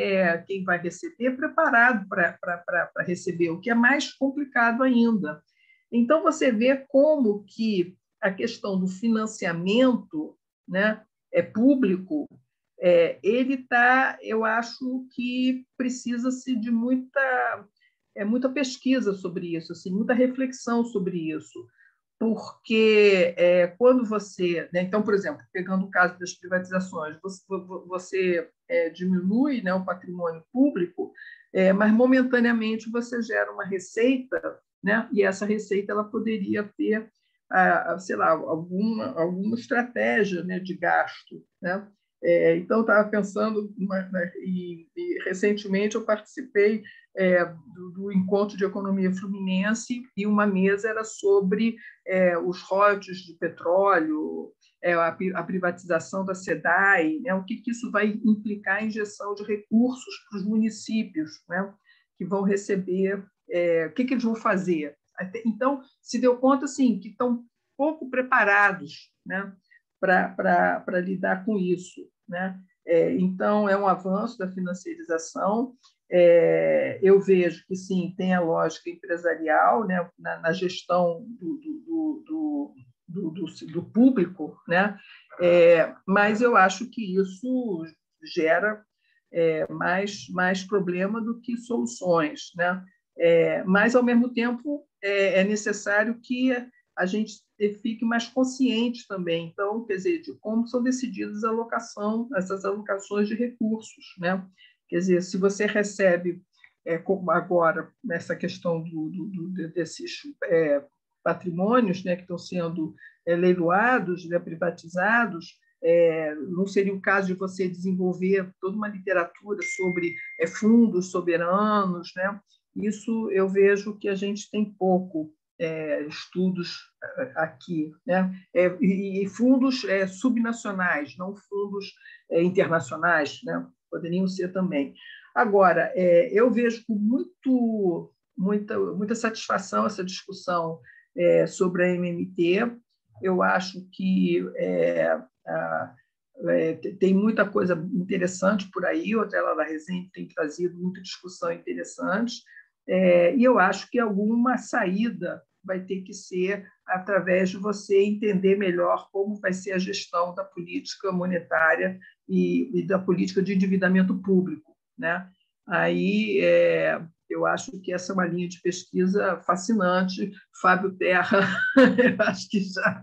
quem vai receber preparado para receber, o que é mais complicado ainda. Então, você vê como que a questão do financiamento, né, público, ele está, eu acho que precisa-se de muita pesquisa sobre isso, assim, muita reflexão sobre isso, porque quando você, né, então, por exemplo, pegando o caso das privatizações, você diminui, né, o patrimônio público, mas momentaneamente você gera uma receita, né, e essa receita ela poderia ter, sei lá, alguma estratégia, né, de gasto, né? Então, estava pensando, e recentemente eu participei do encontro de economia fluminense, e uma mesa era sobre os royalties de petróleo, a privatização da SEDAI, né? O que isso vai implicar em injeção de recursos para os municípios, né? Que vão receber, o que eles vão fazer. Então, se deu conta assim, que estão pouco preparados, né, para lidar com isso, né? Então, é um avanço da financiarização. Eu vejo que, sim, tem a lógica empresarial, né, na gestão do público, né? Mas eu acho que isso gera mais problema do que soluções, né? Mas, ao mesmo tempo, é necessário que a gente fique mais consciente também. Então, quer dizer, de como são decididas essas alocações de recursos, né? Quer dizer, se você recebe, como agora, nessa questão desses patrimônios, né, que estão sendo leiloados, né, privatizados, não seria o caso de você desenvolver toda uma literatura sobre fundos soberanos, né? Isso eu vejo que a gente tem pouco estudos aqui, né? E fundos subnacionais, não fundos internacionais, né? Poderiam ser também. Agora, eu vejo com muita satisfação essa discussão sobre a MMT. Eu acho que tem muita coisa interessante por aí. O Hotel da Resende tem trazido muita discussão interessante, e eu acho que alguma saída vai ter que ser através de você entender melhor como vai ser a gestão da política monetária e da política de endividamento público, né? Aí eu acho que essa é uma linha de pesquisa fascinante. Fábio Terra, eu acho que já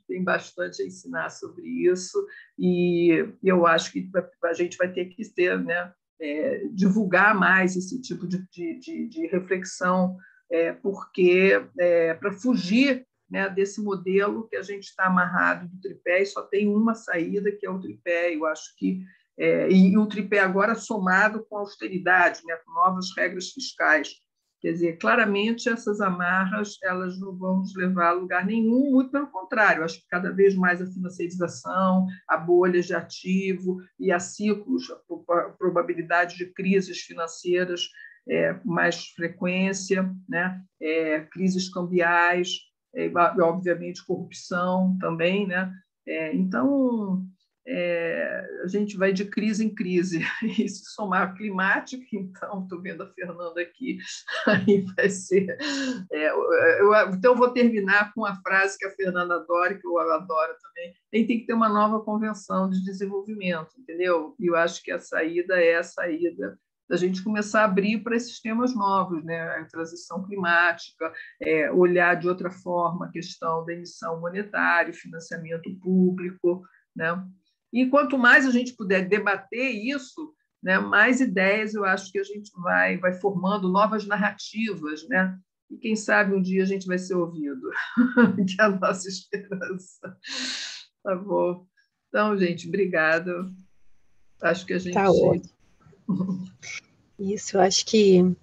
tem bastante a ensinar sobre isso, e eu acho que a gente vai ter que ter, né, divulgar mais esse tipo de reflexão, porque para fugir, né, desse modelo que a gente está amarrado do tripé e só tem uma saída, que é o tripé. Eu acho que e o tripé agora somado com austeridade, né, com novas regras fiscais. Quer dizer, claramente essas amarras elas não vão nos levar a lugar nenhum, muito pelo contrário. Acho que cada vez mais a financiarização, a bolha de ativo e a ciclos, a probabilidade de crises financeiras mais frequência, né? Crises cambiais, obviamente corrupção também, né? Então, a gente vai de crise em crise, e se somar climático, então, estou vendo a Fernanda aqui, aí vai ser... então, eu vou terminar com a frase que a Fernanda adora, que eu adoro também: tem que ter uma nova convenção de desenvolvimento, entendeu? E eu acho que a saída é a saída da gente começar a abrir para esses temas novos, né? A transição climática, olhar de outra forma a questão da emissão monetária, financiamento público, né? E quanto mais a gente puder debater isso, né, mais ideias eu acho que a gente vai formando novas narrativas, né? E quem sabe um dia a gente vai ser ouvido, que é a nossa esperança. Tá bom. Então, gente, obrigada. Acho que a gente... Tá ótimo. Isso, eu acho que...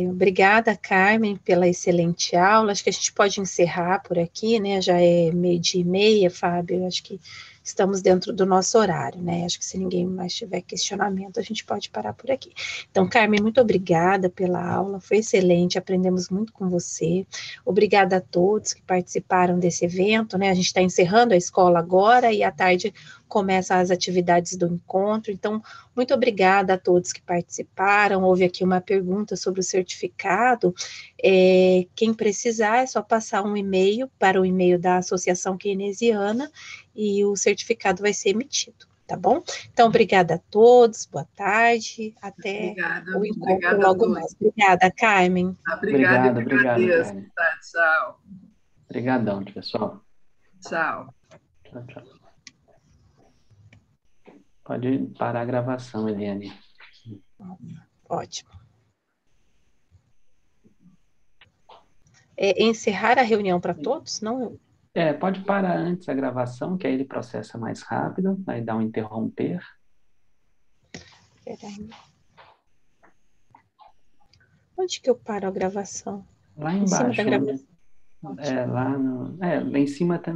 obrigada, Carmen, pela excelente aula. Acho que a gente pode encerrar por aqui, né? Já é 12:30, Fábio. Acho que estamos dentro do nosso horário, né? Acho que se ninguém mais tiver questionamento, a gente pode parar por aqui. Então, Carmen, muito obrigada pela aula, foi excelente, aprendemos muito com você. Obrigada a todos que participaram desse evento, né? A gente está encerrando a escola agora e à tarde começam as atividades do encontro. Então, muito obrigada a todos que participaram. Houve aqui uma pergunta sobre o certificado. Quem precisar é só passar um e-mail para o e-mail da Associação Keynesiana e o certificado vai ser emitido, tá bom? Então, obrigada a todos, boa tarde, até o encontro logo mais. Obrigada, Carmen. Obrigado, Carmen. Tá, tchau. Obrigadão, pessoal. Tchau. Tchau, tchau. Pode parar a gravação, Eliane. Ótimo. Encerrar a reunião para todos? Não? Pode parar antes a gravação, que aí ele processa mais rápido, aí dá um interromper. Peraí. Onde que eu paro a gravação? Lá embaixo. Em cima da gravação. Lá em cima também.